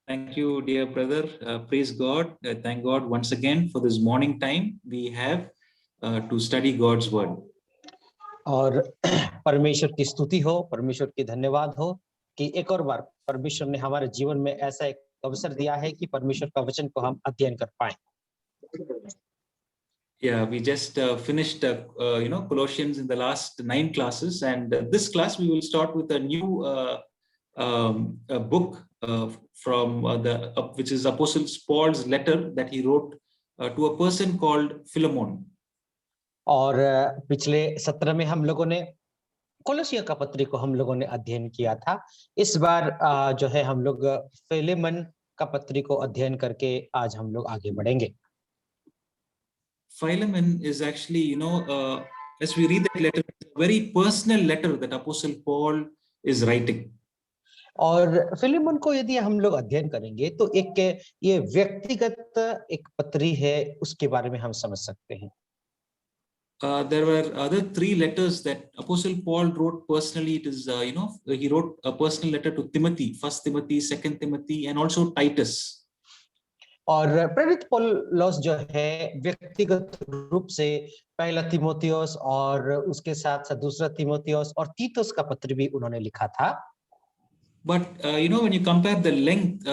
Thank you, dear brother. Praise God. Thank God once again for this morning time we have to study God's word. और परमेश्वर की स्तुति हो, परमेश्वर की धन्यवाद हो कि एक और बार परमेश्वर ने हमारे जीवन में ऐसा एक अवसर दिया है कि परमेश्वर का वचन को हम अध्ययन कर पाएं। Yeah, we just finished, Colossians in the last 9 classes, and this class we will start with a new a book from which is Apostle Paul's letter that he wrote to a person called Philemon. और पिछले सत्र में हम लोगों ने कोलोसिया का पत्री को हम लोगों ने अध्ययन किया था। इस बार जो है हम लोग फिलेमन का पत्री को अध्ययन करके आज हम लोग आगे बढ़ेंगे। Philemon is actually, as we read that letter, it's a very personal letter that Apostle Paul is writing. और फिलेमन को यदि हम लोग अध्ययन करेंगे तो एक ये व्यक्तिगत एक पत्री है, उसके बारे में हम समझ सकते हैं। There were other 3 letters that Apostle Paul wrote personally. It is, he wrote a personal letter to Timothy, 1 Timothy, 2 Timothy, and also Titus. और प्रेरित पौलुस जो है व्यक्तिगत रूप से पहला तीमुथियुस और उसके साथ साथ दूसरा तीमुथियुस और तीतुस का पत्र भी उन्होंने लिखा था। But when you compare the length,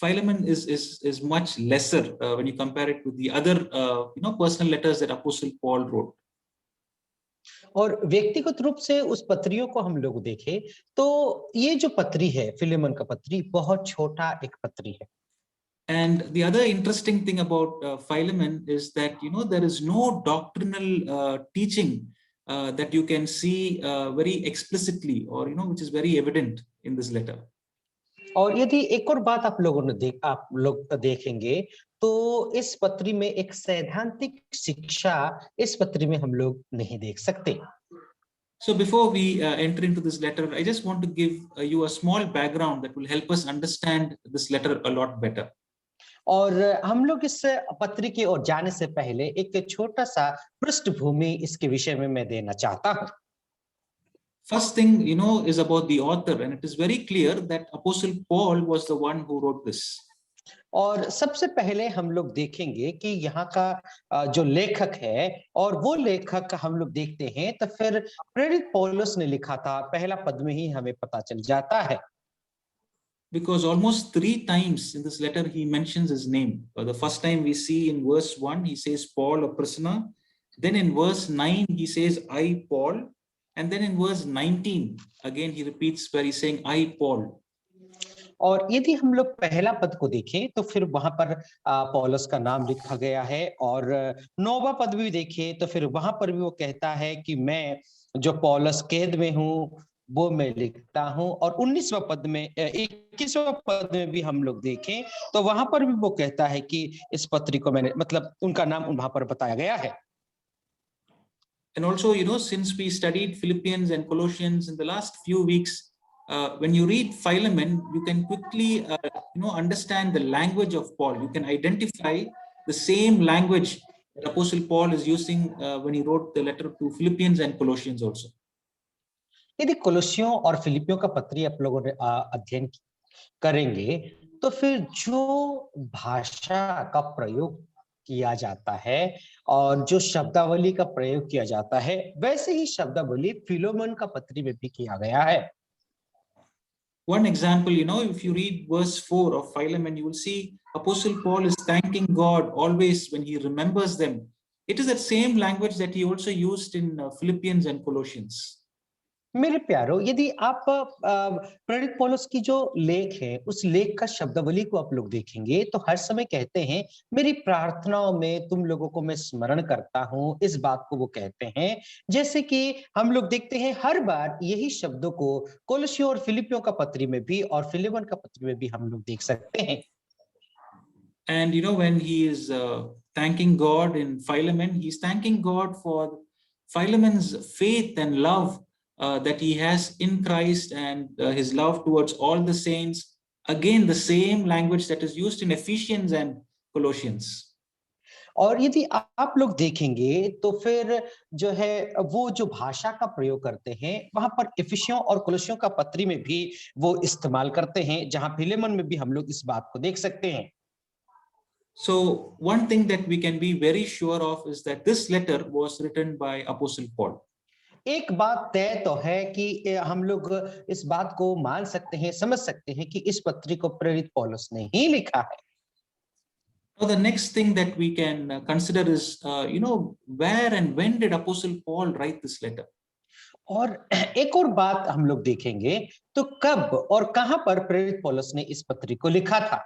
Philemon is much lesser when you compare it with the other personal letters that Apostle Paul wrote. और व्यक्तिगत रूप से उस पत्रियों को हम लोग देखें तो ये जो पत्री है फिलेमन का पत्री बहुत छोटा एक पत्री है। And the other interesting thing about Philemon is that there is no doctrinal teaching that you can see very explicitly, or which is very evident in this letter. और यदि एक और बात आप लोग देखेंगे तो इस पत्री में एक सैद्धांतिक शिक्षा इस पत्री में हम लोग नहीं देख सकते। So before we enter into this letter, I just want to give you a small background that will help us understand this letter a lot better. और हम लोग इस पत्री की ओर जाने से पहले एक छोटा सा पृष्ठभूमि इसके विषय में मैं देना चाहता हूं। First thing is about the author, and it is very clear that Apostle Paul was the one who wrote this. और सबसे पहले हम लोग देखेंगे कि यहाँ का जो लेखक है और वो लेखक हम लोग देखते हैं तो फिर प्रेरित पौलुस ने लिखा था, पहला पद में ही हमें पता चल जाता है। Because almost 3 times in this letter he mentions his name. The first time we see in verse 1 he says Paul, a prisoner. Then in verse 9 he says I, Paul. And then in verse 19 again he repeats where he's saying I, Paul. और यदि हम लोग पहला पद को देखें तो फिर वहां पर पौलुस का नाम लिखा गया है, और 9वां पद भी देखें तो फिर वहां पर भी वो कहता है कि मैं जो पौलुस कैद में हूँ वो मैं लिखता हूं। और 19वां पद में 21वां पद में भी हम लोग देखें तो वहां पर भी वो कहता है कि इस पत्री को मैंने, मतलब उनका नाम वहां पर बताया गया है। And also, since we studied Philippians and Colossians in the last few weeks, when you read Philemon, you can quickly, understand the language of Paul. You can identify the same language that Apostle Paul is using when he wrote the letter to Philippians and Colossians also. यदि कोलोसियों और फिलिपियों का पत्री आप लोगों ने अध्ययन करेंगे तो फिर जो भाषा का प्रयोग किया जाता है और जो शब्दावली का प्रयोग किया जाता है वैसे ही शब्दावली फिलेमन का पत्री में भी किया गया है। One example, if you read verse 4 of Philemon, you will see Apostle Paul is thanking God always when he remembers them. It is that same language that he also used in Philippians and Colossians. मेरे प्यारो, यदि आप प्रेरित पौलुस की जो लेख है उस लेख का शब्दावली को आप लोग देखेंगे तो हर समय कहते हैं मेरी प्रार्थनाओं में तुम लोगों को मैं स्मरण करता हूं, इस बात को वो कहते हैं। जैसे कि हम लोग देखते हैं हर बार यही शब्दों को कोलोसियों और फिलिपियों का पत्री में भी और फिलेमन का पत्री में भी हम लोग देख सकते हैं। And when he is thanking God in Philemon, he's thanking God for Philemon's faith and love that he has in Christ, and his love towards all the saints. Again, the same language that is used in Ephesians and Colossians. और यदि आप लोग देखेंगे तो फिर जो है वो जो भाषा का प्रयोग करते हैं वहां पर इफिसियों और कुलुस्सियों का पत्री में भी वो इस्तेमाल करते हैं, जहां फिलेमन में भी हम लोग इस बात को देख सकते हैं। So one thing that we can be very sure of is that this letter was written by Apostle Paul. एक बात तय तो है कि हम लोग इस बात को मान सकते हैं, समझ सकते हैं कि इस पत्री को प्रेरित पौलुस ने ही लिखा है। Now the next thing that we can consider is, where and when did Apostle Paul write this letter? और एक और बात हम लोग देखेंगे तो कब और कहां पर प्रेरित पौलुस ने इस पत्री को लिखा था।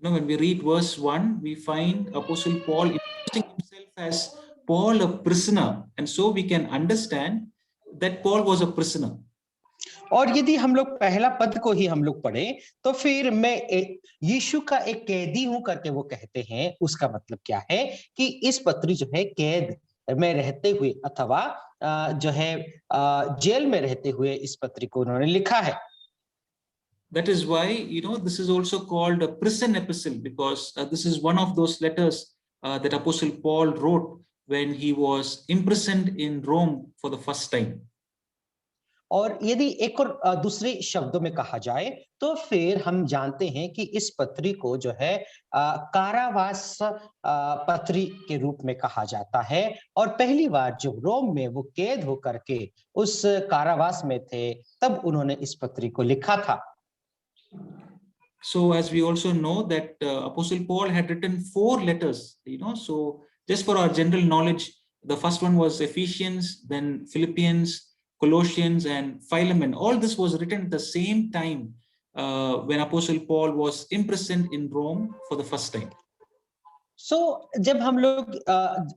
When we read verse 1, we find Apostle Paul introducing himself as Paul, a prisoner. And so we can understand that Paul was a prisoner. और यदि हम लोग पहला पद को ही हम लोग पढ़े तो फिर मैं यीशु का एक कैदी हूं करके वो कहते हैं, उसका मतलब क्या है कि इस पत्री जो है कैद में रहते हुए अथवा जो है जेल में रहते हुए इस पत्री को उन्होंने लिखा है। That is why, this is also called a prison epistle, because this is one of those letters that Apostle Paul wrote when he was imprisoned in Rome for the first time. और यदि एक और दूसरे शब्दों में कहा जाए तो फिर हम जानते हैं कि इस पत्री को जो है कारावास पत्री के रूप में कहा जाता है, और पहली बार जब रोम में वो कैद होकर के उस कारावास में थे तब उन्होंने इस पत्री को लिखा था। So as we also know that Apostle Paul had written 4 letters, so just for our general knowledge, the first one was Ephesians, then Philippians, Colossians, and Philemon. All this was written at the same time when Apostle Paul was imprisoned in Rome for the first time. जब हम लोग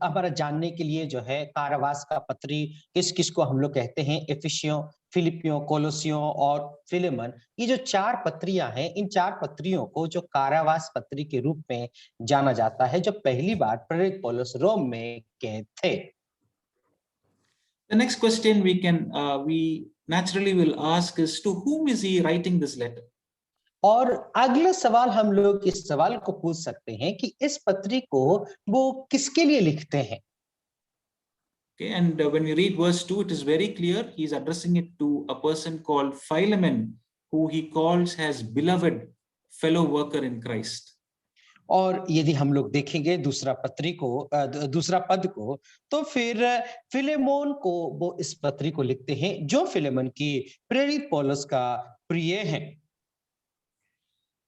हमारा जानने के लिए जो है कारावास का पत्री किस किस को हम लोग कहते हैं, एफिसियों, फिलिपियों, कोलोसियों और फिलेमन, ये जो 4 पत्रियां हैं, इन 4 पत्रियों को जो कारावास पत्री के रूप में जाना जाता है, जब पहली बार प्रेरित पौलुस रोम में कैद थे। The next question we naturally will ask is, to whom is he writing this letter? और अगला सवाल हम लोग इस सवाल को पूछ सकते हैं कि इस पत्री को वो किसके लिए लिखते हैं। Okay, and when we read verse 2, it is very clear he's addressing it to a person called Philemon, who he calls as beloved fellow worker in Christ. और यदि हम लोग देखेंगे दूसरा पत्री को दूसरा पद को, तो फिर फिलेमोन को वो इस पत्री को लिखते हैं जो फिलेमन की प्रेरित पौलुस का प्रिय है।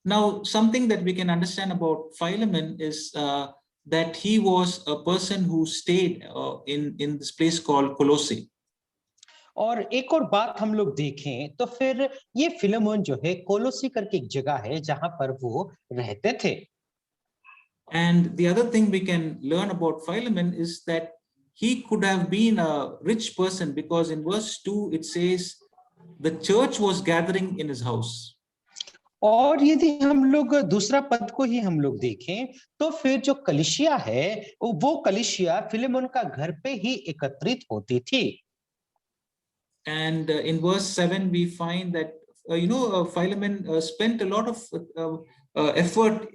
Now, something that we can understand about Philemon is that he was a person who stayed in this place called Colossae. और एक और बात हम लोग देखें तो फिर ये फिलेमोन जो है कोलोसी करके एक जगह है जहां पर वो रहते थे। And the other thing we can learn about Philemon is that he could have been a rich person, because in verse 2 it says the church was gathering in his house. और यदि हम लोग दूसरा पद को ही हम लोग देखें तो फिर जो कलीसिया है वो कलीसिया फिलेमोन का घर पे ही एकत्रित होती थी। And in verse 7 we find that Philemon spent a lot of effort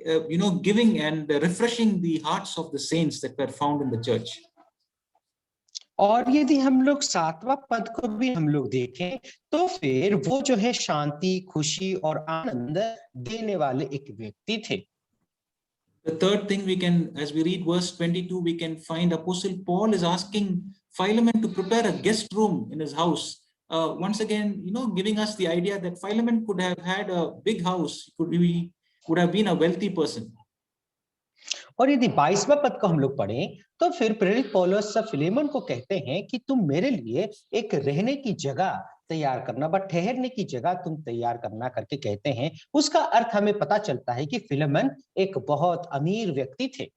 giving and refreshing the hearts of the saints that were found in the church. और यदि हम लोग 7वां पद को भी हम लोग देखें तो फिर वो जो है शांति, खुशी और आनंद देने वाले एक व्यक्ति थे। The third thing we can, as we read verse 22, we can find Apostle Paul is asking Philemon to prepare a guest room in his house. Once again, giving us the idea that Philemon could have had a big house, would have been a wealthy person. और यदि 22वां पद को हम लोग पढ़ें तो फिर प्रेरित पौलुस फिलेमोन को कहते हैं कि तुम मेरे लिए एक रहने की जगह तैयार करना, बट ठहरने की जगह तुम तैयार करना करके कहते हैं। उसका अर्थ हमें पता चलता है कि फिलेमोन एक बहुत अमीर व्यक्ति थे।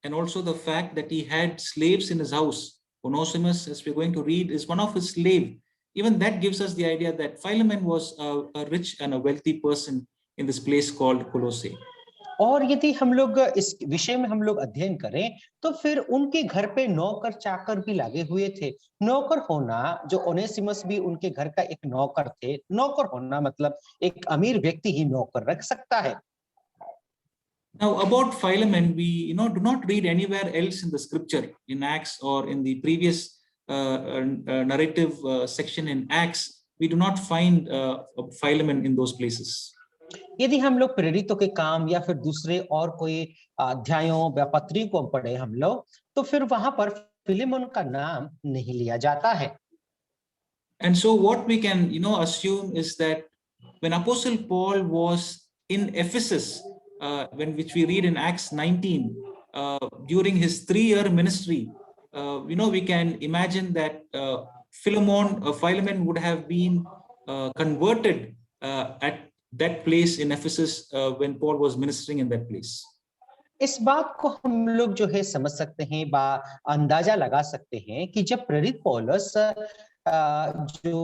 And also the fact that he had slaves in his house. Onesimus, as we're going to read, is one of his slaves. Even that gives us the idea that Philemon was a rich and a wealthy person in this place called Colossae. और यदि हम लोग इस विषय में हम लोग अध्ययन करें तो फिर उनके घर पे नौकर चाकर भी लगे हुए थे। नौकर होना, जो ओनेसिमस भी उनके घर का एक नौकर थे, नौकर होना मतलब एक अमीर व्यक्ति ही नौकर रख सकता है। Now about Philemon, we do not read anywhere else in the scripture, in Acts or in the previous narrative section in Acts. We do not find Philemon in those places. यदि हम लोग प्रेरितों के काम या फिर दूसरे और कोई अध्यायों या पत्री को पढ़े हम लोग, तो फिर वहां पर फिलेमोन का नाम नहीं लिया जाता है। And so what we can assume is that when Apostle Paul was in Ephesus, which we read in Acts 19, during his 3-year ministry, we can imagine that Philemon would have been converted at that place in Ephesus when Paul was ministering in that place. इस बात को हम लोग जो है समझ सकते हैं, अंदाजा लगा सकते हैं कि जब प्रेरित पौलुस जो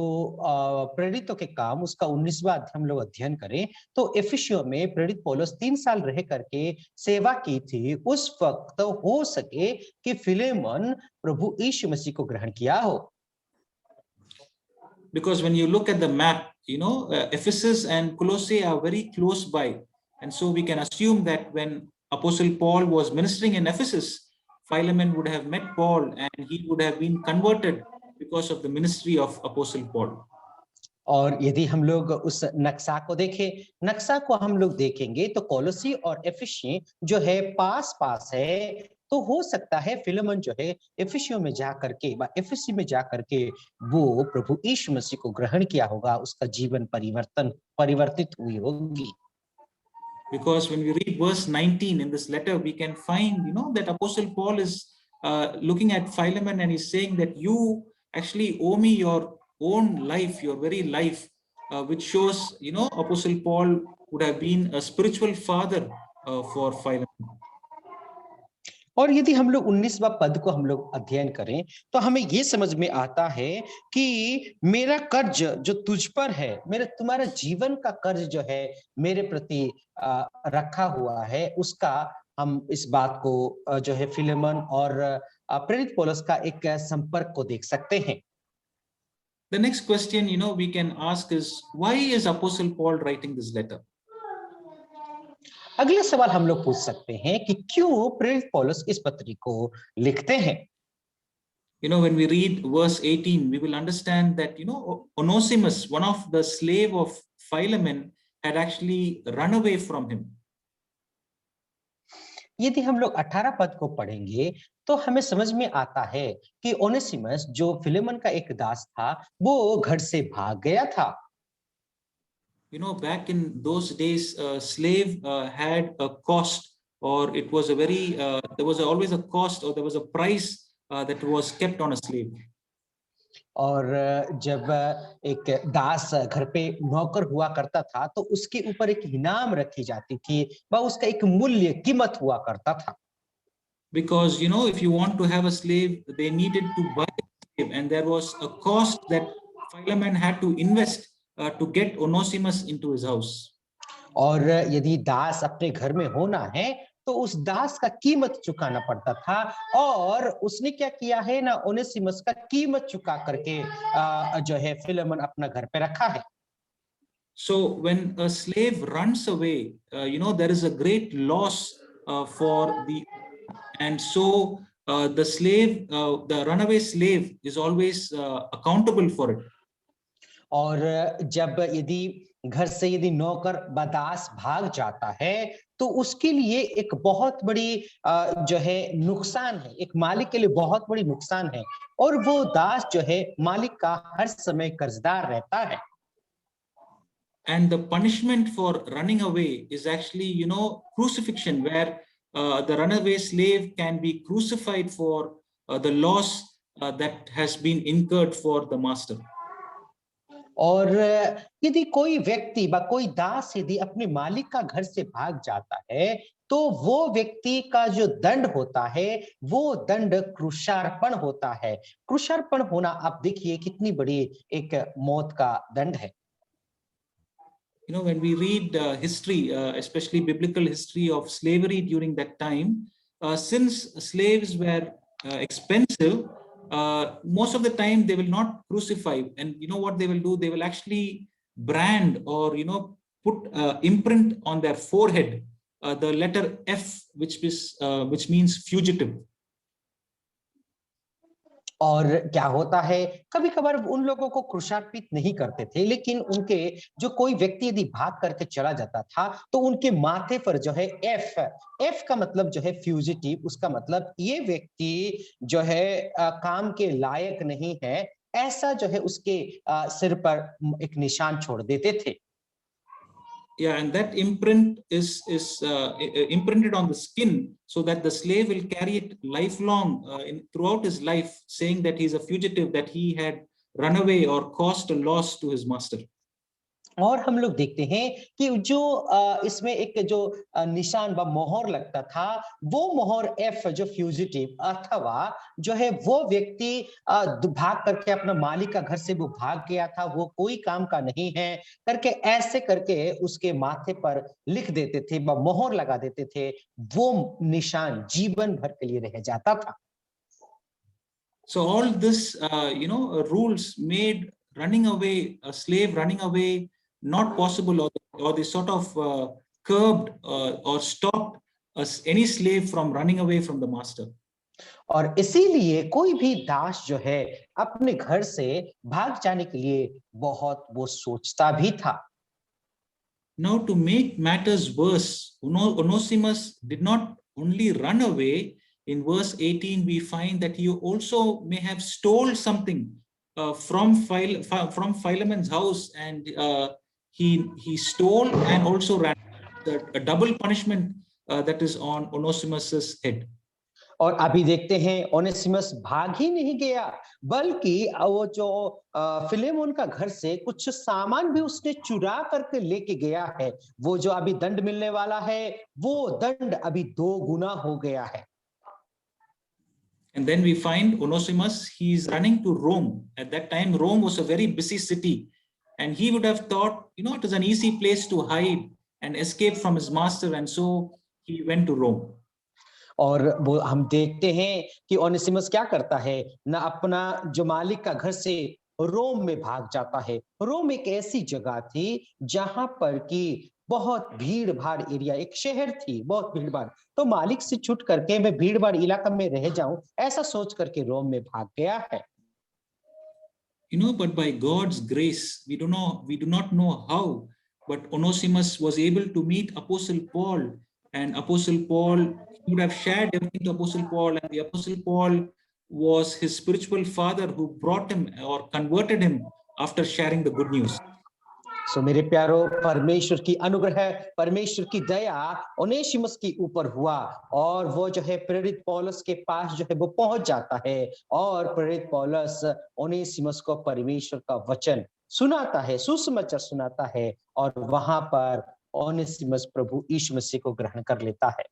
प्रेरितों के काम उसका 19वां अध्याय हम लोग अध्ययन करें, तो एफिसियों में प्रेरित पौलुस 3 साल रह करके सेवा की थी। उस वक्त हो सके कि फिलेमोन प्रभु यीशु मसीह को ग्रहण किया हो। Because when you look at the map, Ephesus and Colossae are very close by, and so we can assume that when Apostle Paul was ministering in Ephesus, Philemon would have met Paul and he would have been converted because of the ministry of Apostle Paul. और यदि हम लोग उस नक्शा को देखें, नक्शा को हम लोग देखेंगे तो कोलोसी और एफिसी जो है पास है, तो हो सकता है फिलेमोन जो है एफिसियों में जा करके एफिसी में जा करके वो प्रभु यीशु मसीह को ग्रहण किया होगा, उसका जीवन परिवर्तित हुई होगी। Because when we read verse 19 in this letter, we can find, that Apostle Paul is looking at Philemon and he's saying that you actually owe me your own life, your very life, which shows, Apostle Paul would have been a spiritual father for Philemon. और यदि हम लोग 19वां पद को हम लोग अध्ययन करें तो हमें ये समझ में आता है कि मेरा कर्ज जो तुझ पर है, तुम्हारा जीवन का कर्ज जो है मेरे प्रति रखा हुआ है, उसका हम इस बात को जो है फिलेमोन और प्रेरित पौलुस का एक संपर्क को देख सकते हैं। The next question, we can ask is, why is Apostle Paul writing this letter? अगला सवाल हम लोग पूछ सकते हैं कि क्यों प्रेरित पौलुस इस पत्री को लिखते हैं। When we read verse 18, we will understand that, Onesimus, one of the slave of Philemon, had actually run away from him. यदि हम लोग 18 पद को पढ़ेंगे तो हमें समझ में आता है कि ओनेसिमस जो फिलेमोन का एक दास था, वो घर से भाग गया था। Back in those days, a slave had a cost, or it was a very, there was always a cost, or there was a price that was kept on a slave. और जब एक दास घर पे नौकर हुआ करता था तो उसके ऊपर एक इनाम रखी जाती थी, वह उसका एक मूल्य कीमत हुआ करता था। Because if you want to have a slave, they needed to buy a slave, and there was a cost that Philemon had to invest to get Onesimus into his house. और यदि दास अपने घर में होना है तो उस दास का कीमत चुकाना पड़ता था, और उसने क्या किया है ना, ओनेसिमस का कीमत चुका करके जो है फिलेमोन अपना घर पे रखा है। So when a slave runs away, there is a great loss for the, and so the slave, the runaway slave is always accountable for it. और जब यदि घर से यदि नौकर बदास भाग जाता है तो उसके लिए एक बहुत बड़ी जो है नुकसान है, एक मालिक के लिए बहुत बड़ी नुकसान है, और वो दास जो है मालिक का हर समय कर्जदार रहता है। And the punishment for running away is actually, crucifixion, where the runaway slave can be crucified for the loss that has been incurred for the master. और यदि कोई व्यक्ति व कोई दास यदि अपने मालिक का घर से भाग जाता है तो वो व्यक्ति का जो दंड होता है वो दंड क्रूशार्पण होता है। क्रूशार्पण होना आप देखिए कितनी बड़ी एक मौत का दंड है। When we read history, especially biblical history of slavery during that time, since slaves were expensive, most of the time they will not crucify, and what they will do, they will actually brand or put imprint on their forehead the letter F, which means fugitive. और क्या होता है, कभी कभार उन लोगों को क्रूसार्पित नहीं करते थे, लेकिन उनके जो कोई व्यक्ति यदि भाग करके चला जाता था तो उनके माथे पर जो है एफ का मतलब जो है फ्यूजिटिव, उसका मतलब ये व्यक्ति जो है काम के लायक नहीं है, ऐसा जो है उसके सिर पर एक निशान छोड़ देते थे। Yeah, and that imprint is imprinted on the skin, so that the slave will carry it lifelong, throughout his life, saying that he's a fugitive, that he had run away or caused a loss to his master. और हम लोग देखते हैं कि जो इसमें एक जो निशान व मोहर लगता था, वो मोहर एफ जो फ्यूजिटिव अथवा जो है वो व्यक्ति भाग करके अपना मालिक का घर से वो भाग गया था, वो कोई काम का नहीं है करके ऐसे करके उसके माथे पर लिख देते थे व मोहर लगा देते थे, वो निशान जीवन भर के लिए रह जाता था। So all this rules made running away, a slave running away, not possible, or they sort of curbed or stopped any slave from running away from the master. और इसीलिए कोई भी दास जो है अपने घर से भाग जाने के लिए बहुत वो सोचता भी था। Now, to make matters worse, Onesimus did not only run away. In verse 18, we find that he also may have stole something from Philemon's house, and he stole and also ran. A double punishment that is on Onesimus's head. और अभी देखते हैं Onesimus भाग ही नहीं गया, बल्कि वो जो फिलेमोन का घर से कुछ सामान भी उसने चुरा करके लेके गया है। वो जो अभी दंड मिलने वाला है, वो दंड अभी 2 गुना हो गया है। And then we find Onesimus, he is running to Rome. At that time, Rome was a very busy city, and he would have thought, it was an easy place to hide and escape from his master, and so he went to Rome. और वो हम देखते हैं कि Onesimus क्या करता है, ना अपना जो मालिक का घर से रोम में भाग जाता है। रोम एक ऐसी जगह थी जहां पर कि बहुत भीड़ भाड़ एरिया, एक शहर थी, बहुत भीड़ भाड़, तो मालिक से छूट करके मैं भीड़ भाड़ इलाका में रह जाऊं, ऐसा सोच करके रोम में भाग गया है। But by God's grace, we do not know how, but Onesimus was able to meet Apostle Paul, and Apostle Paul, he would have shared everything to Apostle Paul, and the Apostle Paul was his spiritual father who brought him or converted him after sharing the good news. सो मेरे प्यारो, परमेश्वर की अनुग्रह, परमेश्वर की दया Onesimus के ऊपर हुआ, और वो जो है प्रेरित पौलुस के पास जो है वो पहुंच जाता है, और प्रेरित पौलुस ओनेसिमस को परमेश्वर का वचन सुनाता है, सुसमाचार सुनाता है, और वहां पर ओनेसिमस प्रभु यीशु मसीह को ग्रहण कर लेता है।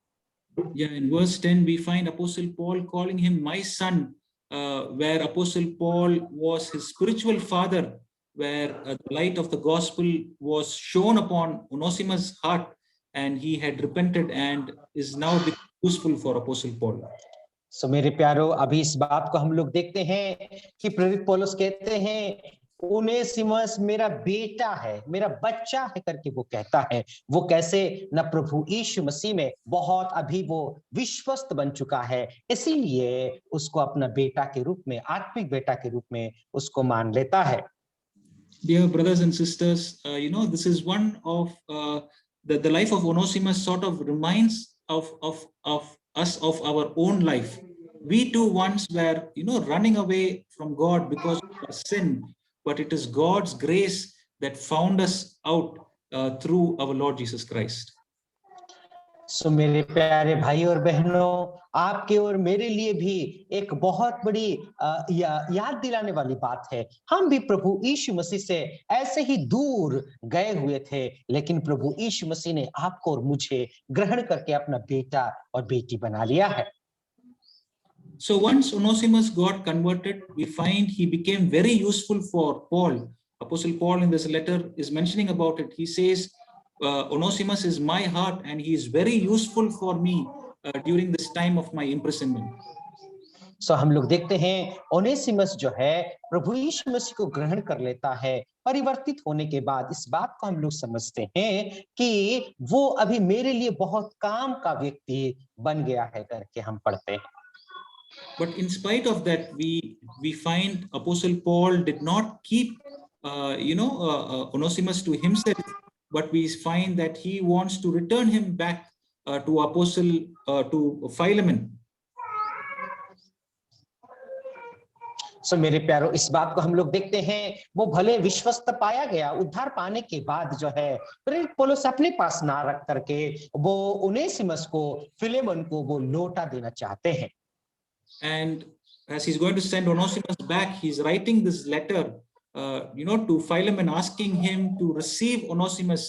Yeah, in verse 10 we find Apostle Paul calling him my son, where Apostle Paul was his spiritual father, where the light of the gospel was shown upon Onesimus' heart, and he had repented and is now useful for Apostle Paul. सो मेरे प्यारो, अभी इस बात को हम लोग देखते हैं कि प्रेरित पौलुस कहते हैं ओनेसिमस मेरा बेटा है, मेरा बच्चा है करके वो कहता है। वो कैसे, न प्रभु यीशु मसीह में बहुत अभी वो विश्वस्त बन चुका है, इसीलिए उसको अपना बेटा के रूप में, आत्मिक बेटा के रूप में उसको मान लेता है। Dear brothers and sisters, this is one of the life of Onesimus sort of reminds of us of our own life. We too once were, running away from God because of our sin, but it is God's grace that found us out through our Lord Jesus Christ. सो मेरे प्यारे भाई और बहनों, आपके और मेरे लिए भी एक बहुत बड़ी याद दिलाने वाली बात है। हम भी प्रभु यीशु मसीह से ऐसे ही दूर गए हुए थे, लेकिन प्रभु यीशु मसीह ने आपको और मुझे ग्रहण करके अपना बेटा और बेटी बना लिया है। So once Onesimus got converted, we find he became very useful for Paul. Apostle Paul in this letter is mentioning about it. He says, Onesimus is my heart and he is very useful for me during this time of my imprisonment. सो हम लोग देखते हैं Onesimus जो है प्रभु यीशु मसीह को ग्रहण कर लेता है। परिवर्तित होने के बाद इस बात को हम लोग समझते हैं कि वो अभी मेरे लिए बहुत काम का व्यक्ति बन गया है करके हम पढ़ते हैं। But in spite of that, we find Apostle Paul did not keep Onesimus to himself, but we find that he wants to return him back to Philemon. सो मेरे प्यारो, इस बात को हम लोग देखते हैं, वो भले विश्वस्त पाया गया, उद्धार पाने के बाद जो है प्रेरित पौलुस अपने पास ना रख करके वो ओनेसिमस को, फिलेमोन को वो लौटा देना चाहते हैं। And as he's going to send Onesimus back, he's writing this letter, to Philemon, asking him to receive Onesimus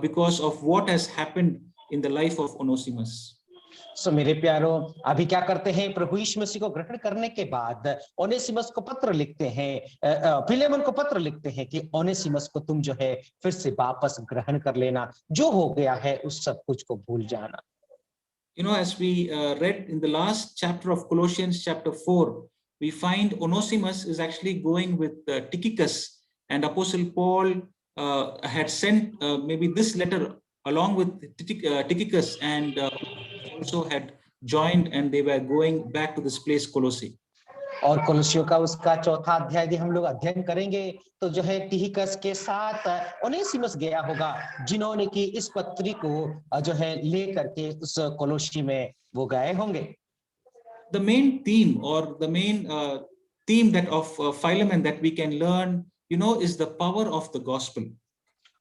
because of what has happened in the life of Onesimus. सो मेरे प्यारो, अभी क्या करते हैं, प्रभु यीशु मसीह को ग्रहण करने के बाद ओनेसिमस को पत्र लिखते हैं, फिलेमोन को पत्र लिखते हैं कि ओनेसिमस को तुम जो है फिर से वापस ग्रहण कर लेना, जो हो गया है उस सब कुछ को भूल जाना। As we read in the last chapter of Colossians chapter 4, we find Onesimus is actually going with Tychicus, and Apostle Paul had sent maybe this letter along with Tychicus, and also had joined, and they were going back to this place Colossae. और कोलोसियों का उसका चौथा अध्याय यदि हम लोग अध्ययन करेंगे तो जो है तिहिकस के साथ ओनेसिमस गया होगा, जिन्होंने की इस पत्री को जो है ले करके उस कोलोसी में वो गए होंगे। The main theme, or the main theme that of Philemon that we can learn, is the power of the gospel.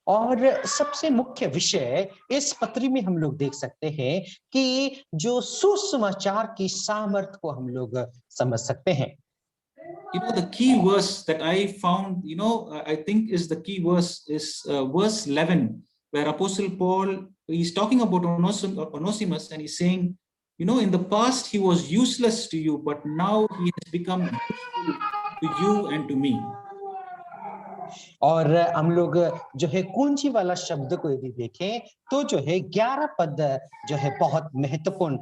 और सबसे मुख्य विषय इस पत्री में हम लोग देख सकते हैं कि जो सुसमाचार की सामर्थ को हम लोग समझ सकते हैं। The key verse that I found, I think is the key verse is verse 11, where Apostle Paul, he's talking about Onesimus, and he's saying, in the past he was useless to you, but now he has become useful to you and to me. और हम लोग जो है कुंजी वाला शब्द को यदि देखें तो जो है 11 पद जो है बहुत महत्वपूर्ण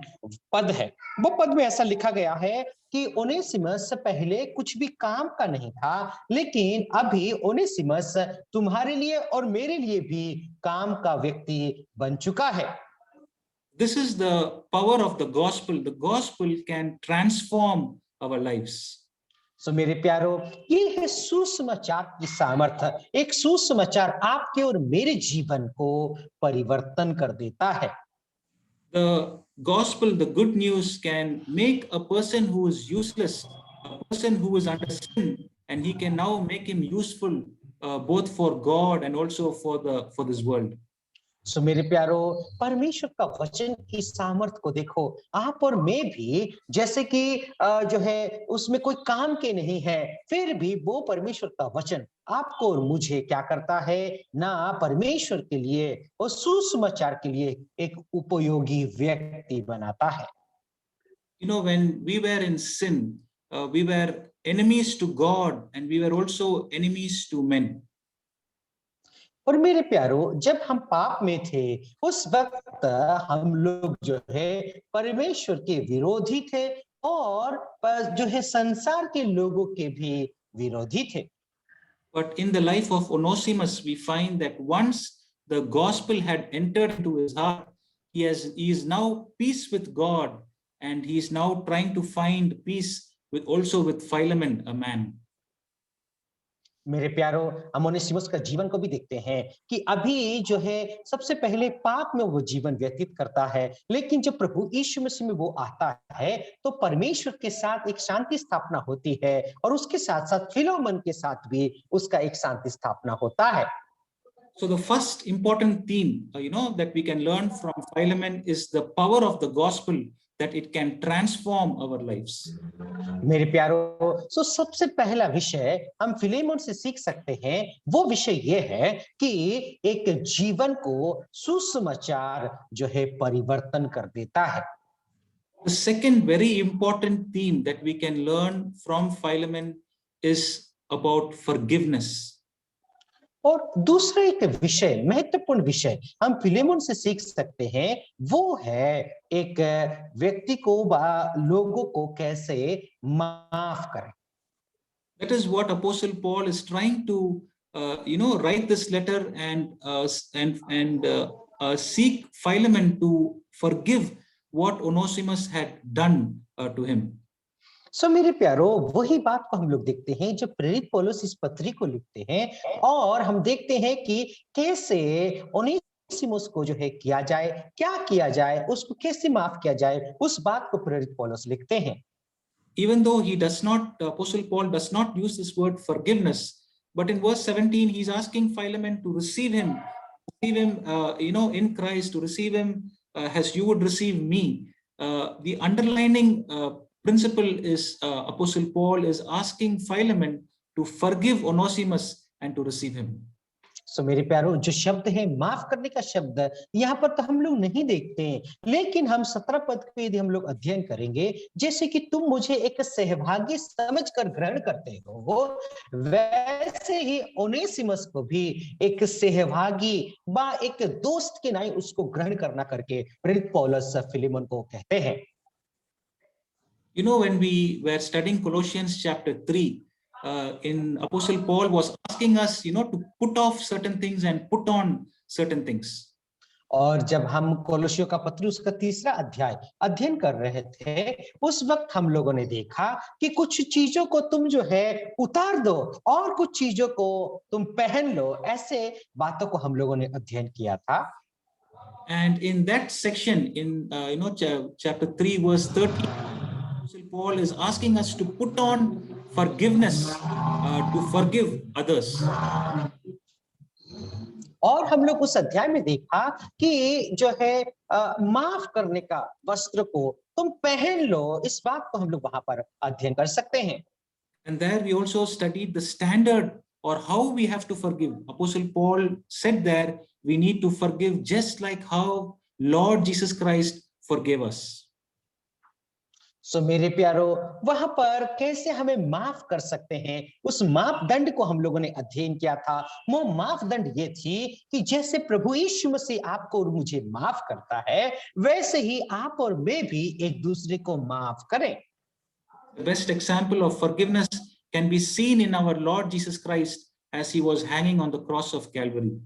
पद है। वो पद में ऐसा लिखा गया है कि ओनेसिमस पहले कुछ भी काम का नहीं था, लेकिन अभी ओनेसिमस तुम्हारे लिए और मेरे लिए भी काम का व्यक्ति बन चुका है। This is the power of the gospel. The gospel can transform our lives. सो मेरे प्यारो, ये है सुसमाचार की सामर्थ्य। एक सुसमाचार आपके और मेरे जीवन को परिवर्तन कर देता है। The gospel, the good news, can make a person who is useless, a person who is under sin, and he can now make him useful both for God and also for this world. सो मेरे प्यारो, परमेश्वर का वचन की सामर्थ को देखो। आप और मैं भी जैसे कि जो है उसमें कोई काम के नहीं है, फिर भी वो परमेश्वर का वचन आपको और मुझे क्या करता है ना, परमेश्वर के लिए और सुसमाचार के लिए एक उपयोगी व्यक्ति बनाता है। When we were in sin, we were enemies to God, and we were also enemies to men. और मेरे प्यारो, जब हम पाप में थे उस वक्त हम लोग जो है परमेश्वर के विरोधी थे और जो है संसार के लोगों के भी विरोधी थे। But in the life of Onesimus, we find that once the gospel had entered into his heart, he is now peace with God, and he is now trying to find peace with Philemon, a man. मेरे प्यारो, हम Onesimus का जीवन को भी देखते हैं कि अभी जो है सबसे पहले पाप में वो जीवन व्यतीत करता है, लेकिन जब प्रभु यीशु मसीह में वो आता है तो परमेश्वर के साथ एक शांति स्थापना होती है, और उसके साथ साथ फिलोमन के साथ भी उसका एक शांति स्थापना होता है। So the first important theme, that we can learn from Philemon is the power of the gospel, that it can transform our lives. मेरे प्यारो, सबसे पहला विषय हम फिलेमोन से सीख सकते हैं, वो विषय ये है कि एक जीवन को सुसमाचार जो है परिवर्तन कर देता है। The second very important theme that we can learn from Philemon is about forgiveness. और दूसरा एक विषय, महत्वपूर्ण विषय हम फिलेमोन से सीख सकते हैं, वो है एक व्यक्ति को लोगों को कैसे माफ करें। That is what Apostle Paul is trying to, write this letter and seek Philemon to forgive what Onesimus had done to him. सो मेरे प्यारो, वही बात को हम लोग देखते हैं जब प्रेरित पौलुस इस पत्री को लिखते हैं, और हम देखते हैं कि कैसे ओनेसिमुस को जो है किया जाए, क्या किया जाए, उसको कैसे माफ किया जाए, उस बात को प्रेरित पौलुस लिखते हैं। Even though Apostle Paul does not use this word forgiveness, but in verse 17, he's asking Philemon to receive him, in Christ, to receive him as you would receive me. The underlining principle is Apostle Paul is asking Philemon to forgive Onesimus and to receive him. सो मेरे प्यारो, जो शब्द है माफ करने का शब्द, यहाँ पर तो हम लोग नहीं देखते हैं, लेकिन हम 17 पद को यदि हम लोग अध्ययन करेंगे, जैसे कि तुम मुझे एक सहभागी समझकर ग्रहण करते हो, वैसे ही ओनेसिमस को भी एक सहभागी व एक दोस्त के नाई उसको ग्रहण करना करके प्रेरित पौलुस फिलेमोन को कहते हैं। When we were studying Colossians chapter 3, in Apostle Paul was asking us, to put off certain things and put on certain things. और जब हम कोलोसियों का पत्र उसका 3रा अध्याय अध्ययन कर रहे थे, उस वक्त हम लोगों ने देखा कि कुछ चीजों को तुम जो है उतार दो और कुछ चीजों को तुम पहन लो, ऐसे बातों को हम लोगों ने अध्ययन किया था। And in that section, in chapter 3 verse 30, Apostle Paul is asking us to put on forgiveness, to forgive others. और हम लोग उस अध्याय में देखा कि जो है माफ करने का वस्त्र को तुम पहन लो, इस बात को हम लोग वहां पर अध्ययन कर सकते हैं। And there we also studied the standard or how we have to forgive. Apostle Paul said there we need to forgive just like how Lord Jesus Christ forgave us. सो मेरे प्यारो, वहां पर कैसे हमें माफ कर सकते हैं, उस मापदंड को हम लोगों ने अध्ययन किया था। वो मापदंड ये थी कि जैसे प्रभु यीशु मसीह आपको और मुझे माफ करता है, वैसे ही आप और मैं भी एक दूसरे को माफ करें। The best example of forgiveness can be seen in our Lord Jesus Christ as he was hanging on the cross of Calvary.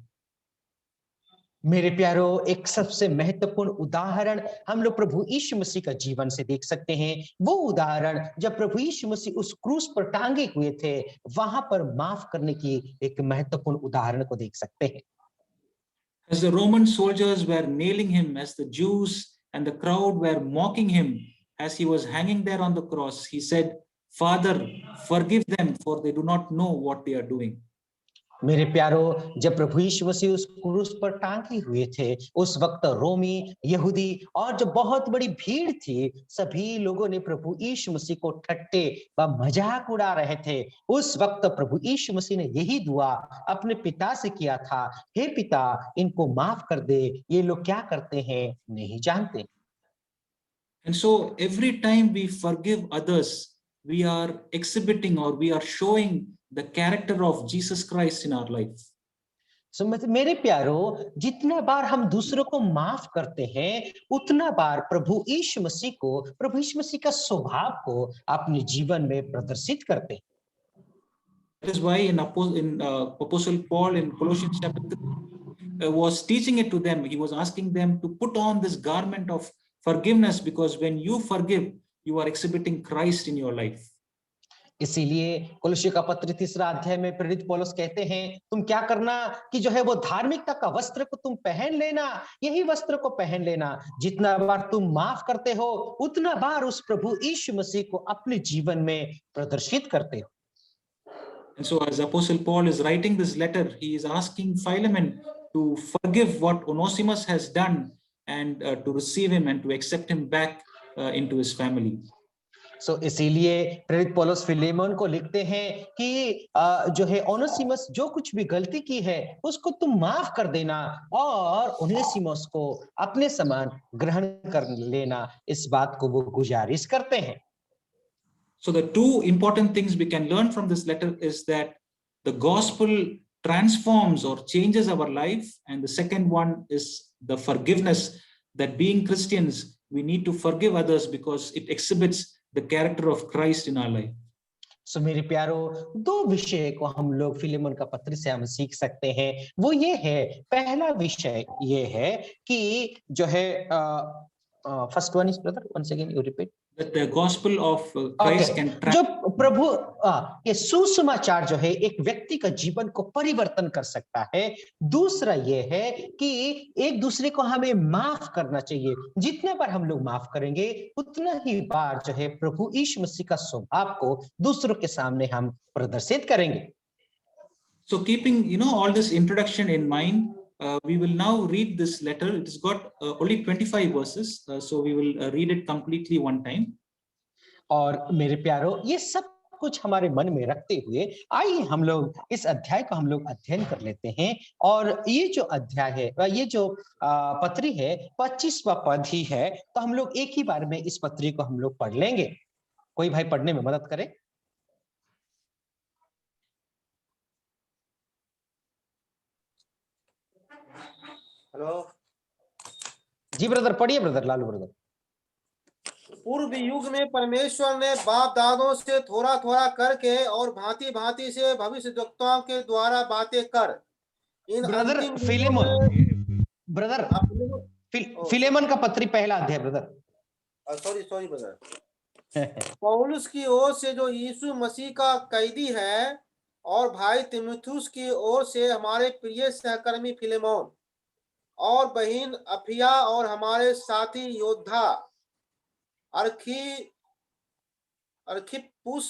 मेरे प्यारो, एक सबसे महत्वपूर्ण उदाहरण हम लोग प्रभु यीशु मसीह का जीवन से देख सकते हैं। वो उदाहरण जब प्रभु यीशु मसीह उस क्रूस पर टांगे हुए थे, वहां पर माफ करने की एक महत्वपूर्ण उदाहरण को देख सकते हैं। As the Roman soldiers were nailing him, as the Jews and the crowd were mocking him as he was hanging there on the cross, he said, "Father, forgive them, for they do not know what they are doing." मेरे प्यारो, जब प्रभु यीशु मसीह उस क्रूस पर टांगे हुए थे, उस वक्त रोमी, यहूदी और जो बहुत बड़ी भीड़ थी, सभी लोगों ने प्रभु यीशु मसीह को ठट्टे व मजाक उड़ा रहे थे। उस वक्त प्रभु यीशु मसीह ने यही दुआ अपने पिता से किया था, हे पिता, इनको माफ कर दे, ये लोग क्या करते हैं नहीं जानते। And so every time we forgive others, we are exhibiting or we are showing the character of Jesus Christ in our life. So, मेरे प्यारो, जितना बार हम दूसरों को माफ करते हैं, उतना बार प्रभु यीशु मसीह का स्वभाव को अपने जीवन में प्रदर्शित करते हैं। That is why in Apostle Paul in Colossians chapter 3 was teaching it to them. He was asking them to put on this garment of forgiveness, because when you forgive, you are exhibiting Christ in your life. इसीलिए कोलोसियों का पत्र 3रा अध्याय में प्रेरित पौलुस कहते हैं, तुम क्या करना कि जो है वो धार्मिकता का वस्त्र को तुम पहन लेना, यही वस्त्र को पहन लेना। जितना बार तुम माफ करते हो, उतना बार उस प्रभु यीशु मसीह को अपने जीवन में प्रदर्शित करते हो। And so as Apostle Paul is writing this letter, he is asking Philemon to forgive what Onesimus has done and to receive him and to accept him back into his family. सो इसीलिए प्रेरित पौलुस Philemon को लिखते हैं कि जो है Onesimus जो कुछ भी गलती की है, उसको तुम माफ कर देना और ओनेसिमस को अपने समान ग्रहण कर लेना, इस बात को वो गुजारिश करते हैं। So the two important things we can learn from this letter is that the gospel transforms or changes our life. And the second one is the forgiveness, that being Christians, we need to forgive others because it exhibits the character of Christ in our life. सो मेरे प्यारो, दो विषय को हम लोग Philemon का पत्र से हम सीख सकते हैं। वो ये है, पहला विषय ये है कि जो है first one is brother, once again you repeat. That the gospel of Christ can जो प्रभु ये सुसमाचार जो है एक व्यक्ति का जीवन को परिवर्तन कर सकता है। दूसरा ये है कि एक दूसरे को हमें माफ करना चाहिए। जितने बार हम लोग माफ करेंगे उतना ही बार जो है प्रभु यीशु मसीह का स्वभाव को दूसरों के सामने हम प्रदर्शित करेंगे। So keeping all this introduction in mind, we will now read this letter. It has got only 25 verses, so we will read it completely one time. और मेरे प्यारो, ये सब कुछ हमारे मन में रखते हुए आइए हम लोग इस अध्याय को हम लोग अध्ययन कर लेते हैं। और ये जो अध्याय है, ये जो पत्री है 25वां पद ही है, तो हम लोग एक ही बार में इस पत्री को हम लोग पढ़ लेंगे। कोई भाई पढ़ने में मदद करे? हेलो जी ब्रदर, पढ़िए ब्रदर, लालू ब्रदर। पूर्व युग में परमेश्वर ने बाप दादों से थोड़ा थोड़ा करके और भांति भांति से भविष्यद्वक्ताओं के द्वारा बातें कर इन ब्रदर अंतिम दिनों फिलेमोन, में ब्रदर अपने फिलेमोन का पत्री पहला अध्याय ब्रदर। Sorry brother. पौलुस की ओर से जो यीशु मसीह का कैदी है और भाई तीमुथियुस की ओर से हमारे प्रिय सहकर्मी फिलेमोन और बहन अफिया और हमारे साथी योद्धा अर्खिप्पुस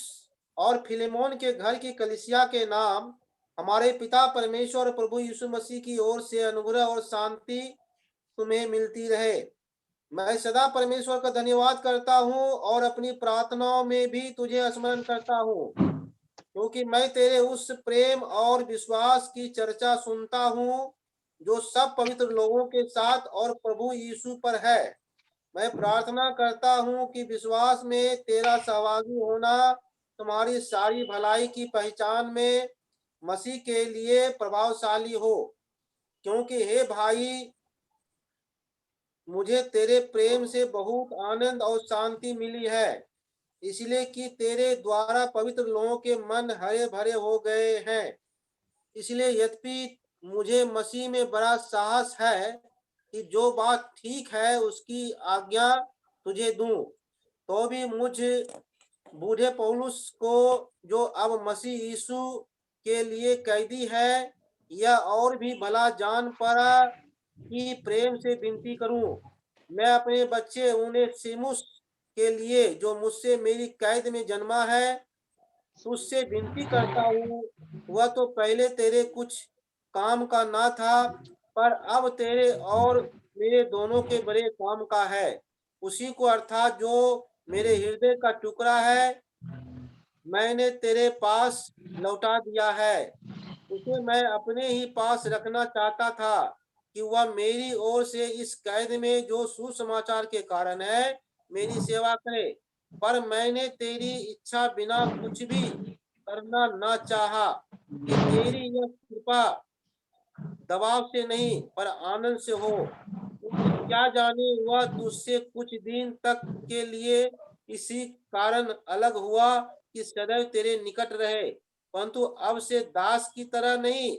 और फिलेमोन के घर की कलीसिया के नाम हमारे पिता परमेश्वर और प्रभु यीशु मसीह की ओर से अनुग्रह और शांति तुम्हें मिलती रहे। मैं सदा परमेश्वर का धन्यवाद करता हूँ और अपनी प्रार्थनाओं में भी तुझे स्मरण करता हूँ, क्योंकि मैं तेरे उस प्रेम और विश्वास की चर्चा सुनता हूँ जो सब पवित्र लोगों के साथ और प्रभु यीशु पर है। मैं प्रार्थना करता हूं कि विश्वास में तेरा सहभागी होना तुम्हारी सारी भलाई की पहचान में मसीह के लिए प्रभावशाली हो, क्योंकि हे भाई मुझे तेरे प्रेम से बहुत आनंद और शांति मिली है, इसलिए कि तेरे द्वारा पवित्र लोगों के मन हरे भरे हो गए हैं। इसलिए यद्यपि मुझे मसीह में बड़ा साहस है कि जो बात ठीक है उसकी आज्ञा तुझे दूं, तो भी मुझ बूढ़े पौलुस को जो अब मसीह यीशु के लिए कैदी है या और भी भला जान पड़ा कि प्रेम से विनती करूं। मैं अपने बच्चे उनेसिमुस के लिए जो मुझसे मेरी कैद में जन्मा है तुझसे विनती करता हूँ। वह तो पहले तेरे कुछ काम का ना था, पर अब तेरे और मेरे दोनों के बड़े काम का है। उसी को अर्थात जो मेरे हृदय का टुकड़ा है मैंने तेरे पास लौटा दिया है। उसे मैं अपने ही पास रखना चाहता था कि वह मेरी ओर से इस कैद में जो सुसमाचार के कारण है मेरी सेवा करे, पर मैंने तेरी इच्छा बिना कुछ भी करना ना चाहा कि तेरी यह कृपा दबाव से नहीं पर आनंद से हो, क्योंकि क्या जाने वह तुझसे कुछ दिन तक के लिए इसी कारण अलग हुआ कि सदैव तेरे निकट रहे, परंतु अब से दास की तरह नहीं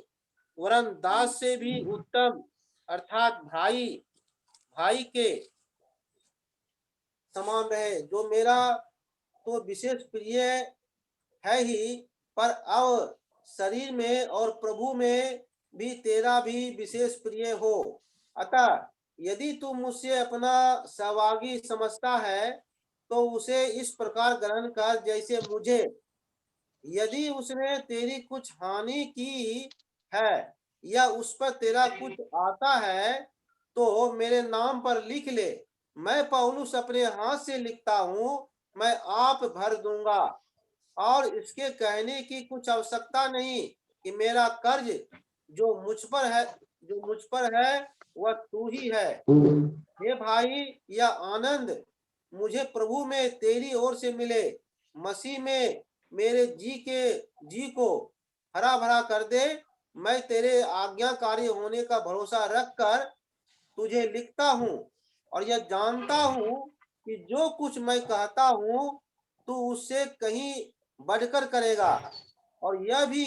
वरन दास से भी उत्तम अर्थात भाई के समान रहे, जो मेरा तो विशेष प्रिय है ही, पर अब शरीर में और प्रभु में भी तेरा भी विशेष प्रिय हो। अतः यदि तू मुझसे अपना सहभागी समझता है तो उसे इस प्रकार ग्रहण कर जैसे मुझे। यदि उसने तेरी कुछ हानि की है या उस पर तेरा कुछ आता है तो मेरे नाम पर लिख ले। मैं पौलुस अपने हाथ से लिखता हूँ, मैं आप भर दूंगा और इसके कहने की कुछ आवश्यकता नहीं कि मेरा कर्ज जो मुझ पर है वह तू ही है। हे भाई, यह आनंद मुझे प्रभु में तेरी ओर से मिले मसीह में मेरे जी को हरा भरा कर दे। मैं तेरे आज्ञाकारी होने का भरोसा रखकर तुझे लिखता हूँ और यह जानता हूँ कि जो कुछ मैं कहता हूँ तू उससे कहीं बढ़कर करेगा, और यह भी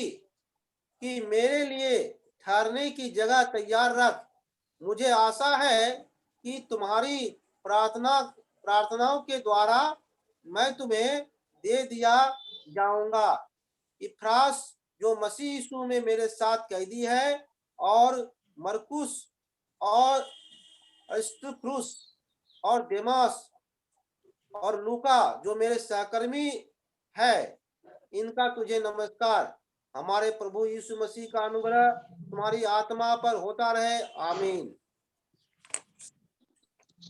कि मेरे लिए ठहरने की जगह तैयार रख। मुझे आशा है कि तुम्हारी प्रार्थनाओं के द्वारा मैं तुम्हें दे दिया जाऊंगा। इफ्रास जो मसीह यीशु में मेरे साथ कैदी है, और मरकुस और अरिस्तर्खुस और देमास और लूका जो मेरे सहकर्मी है, इनका तुझे नमस्कार। हमारे प्रभु यीशु मसीह का अनुग्रह तुम्हारी आत्मा पर होता रहे। आमीन।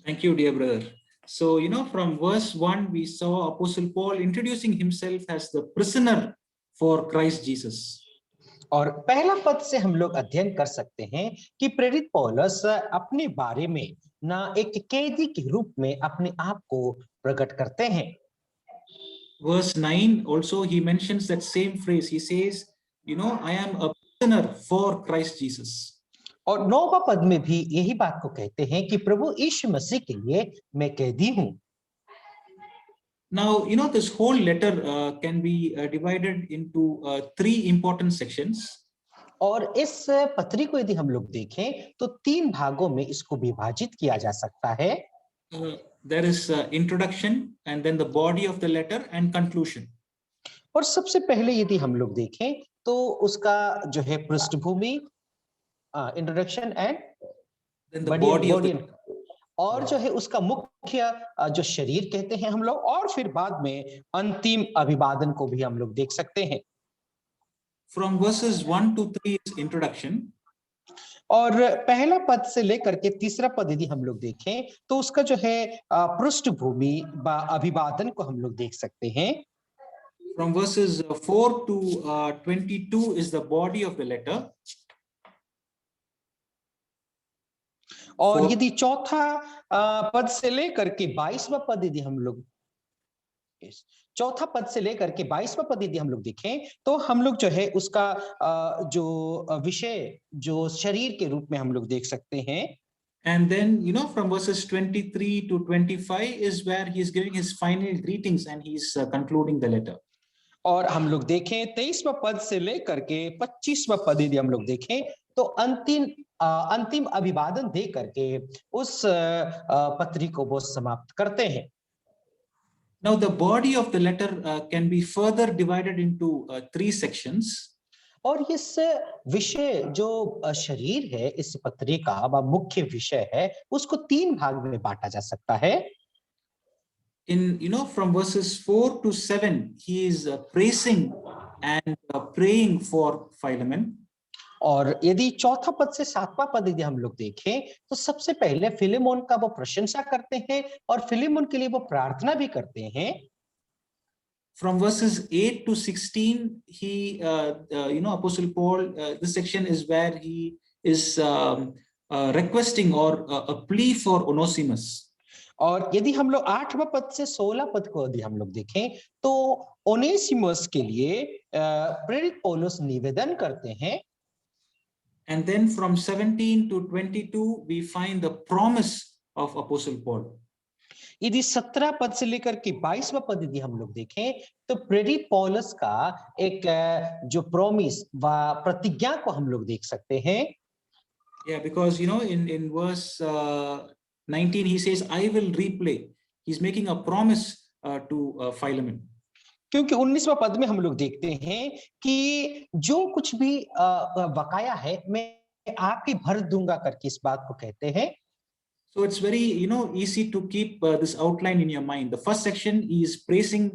Thank you, dear brother. So, from verse 1, we saw Apostle Paul introducing himself as the prisoner for Christ Jesus. और पहला पद से हम लोग अध्ययन कर सकते हैं कि प्रेरित पौलुस अपने बारे में ना एक कैदी के रूप में अपने आप को प्रकट करते हैं। Verse 9 also he mentions that same phrase. He says, I am a prisoner for Christ Jesus. और 9वां पद में भी यही बात को कहते हैं कि प्रभु यीशु मसीह के लिए मैं कैदी हूं। Now, this whole letter can be divided into 3 important sections. और इस पत्री को यदि हम लोग देखें तो 3 भागों में इसको विभाजित किया जा सकता है। There is introduction, and then the body of the letter and conclusion. और सबसे पहले यदि हम लोग देखें तो उसका जो है पृष्ठभूमि, introduction and Then the body of the letter. और जो है उसका मुख्य जो शरीर कहते हैं हम लोग, और फिर बाद में अंतिम अभिवादन को भी हम लोग देख सकते हैं। From verses 1 to 3 is introduction. और पहला पद से लेकर के तीसरा पद यदि हम लोग देखें तो उसका जो है पृष्ठभूमि व अभिवादन को हम लोग देख सकते हैं। From verses 4 to 22 is the body of the letter. और यदि चौथा पद से लेकर के 22वां पद यदि हम लोग चौथा पद से लेकर के 22वां पद यदि हम लोग देखें तो हम लोग जो है उसका जो विषय जो शरीर के रूप में हम लोग देख सकते हैं। And then, from verses 23 to 25 is where he is giving his final greetings and he's concluding the letter. और हम लोग देखें 23वां पद से लेकर के 25वां पद यदि हम लोग देखें तो अंतिम अभिवादन दे करके उस पत्री को वो समाप्त करते हैं। Now the body of the letter can be further divided into 3 sections. और इस विषय जो शरीर है इस पत्री का व मुख्य विषय है उसको 3 भाग में बांटा जा सकता है। In from verses 4 to 7 he is praising and praying for Philemon. और यदि चौथा पद से 7वां पद यदि हम लोग देखें तो सबसे पहले फिलेमोन का वो प्रशंसा करते हैं और फिलेमोन के लिए वो प्रार्थना भी करते हैं। From verses 8 to 16 he Apostle Paul, this section is where he is requesting or a plea for Onesimus. और यदि हम लोग 8वां पद से 16 पद को यदि हम लोग देखें तो ओनेसिमस के लिए प्रेरित पौलुस निवेदन करते हैं। And then from 17 to 22 we find the promise of Apostle Paul. यदि 17 पद से लेकर के 22वां पद यदि हम लोग देखें तो प्रेरित पौलुस का एक जो प्रॉमिस व प्रतिज्ञा को हम लोग देख सकते हैं। Yeah, because in verse 19 he says I will repay. He's making a promise to Philemon. क्योंकि 19वां पद में हम लोग देखते हैं कि जो कुछ भी बकाया है मैं आपके भर दूंगा करके इस बात को कहते हैं। So it's very easy to keep this outline in your mind. The first section is praising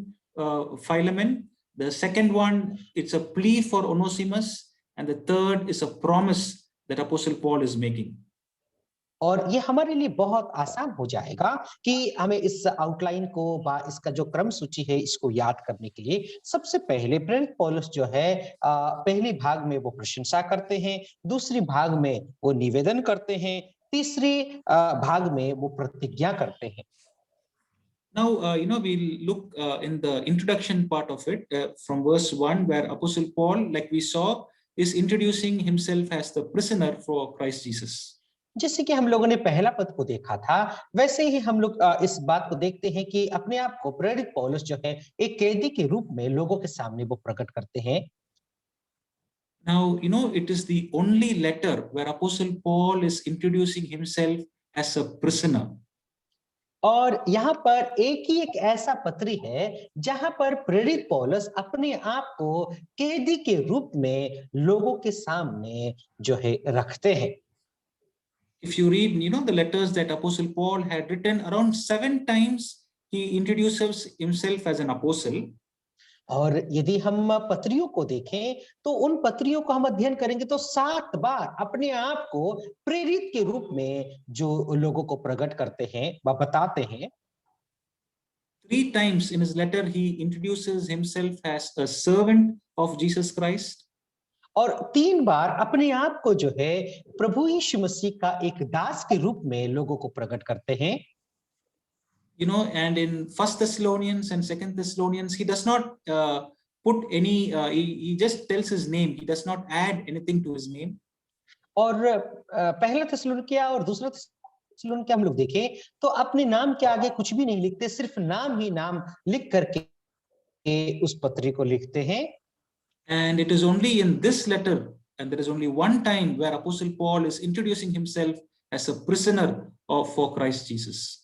Philemon. The second one it's a plea for Onesimus, and the third is a promise that Apostle Paul is making. और ये हमारे लिए बहुत आसान हो जाएगा कि हमें इस आउटलाइन को व इसका जो क्रम सूची है इसको याद करने के लिए सबसे पहले प्रेरित पौलुस जो है पहले भाग में वो प्रशंसा करते हैं, दूसरी भाग में वो निवेदन करते हैं, तीसरी भाग में वो प्रतिज्ञा करते हैं। Now we'll look in the introduction part of it from verse 1 where Apostle Paul, like we saw, is introducing himself as the prisoner for Christ Jesus. जैसे कि हम लोगों ने पहला पद को देखा था, वैसे ही हम लोग इस बात को देखते हैं कि अपने आप को प्रेरित पौलुस जो है एक कैदी के रूप में लोगों के सामने वो प्रकट करते हैं। Now, it is the only letter where Apostle Paul is introducing himself as a prisoner. और यहाँ पर एक ऐसा पत्री है जहां पर प्रेरित पौलुस अपने आप को कैदी के रूप में लोगों के सामने जो है रखते हैं। If you read, the letters that Apostle Paul had written, around 7 times, he introduces himself as an apostle. और यदि हम पत्रियों को देखें तो उन पत्रियों को हम अध्ययन करेंगे तो 7 बार अपने आप को प्रेरित के रूप में जो लोगों को प्रकट करते हैं व बताते हैं। 3 times in his letter, he introduces himself as a servant of Jesus Christ. और 3 बार अपने आप को जो है प्रभु यीशु मसीह का एक दास के रूप में लोगों को प्रकट करते हैं। And in 1 Thessalonians and 2 Thessalonians, he does not put any, he just tells his name. He does not add anything to his name. और पहला थिस्सलुनीकिया और दूसरा थिस्सलुनीकिया हम लोग देखें तो अपने नाम के आगे कुछ भी नहीं लिखते, सिर्फ नाम ही नाम लिख करके उस पत्री को लिखते हैं। And it is only in this letter, and there is only one time where Apostle Paul is introducing himself as a prisoner for Christ Jesus.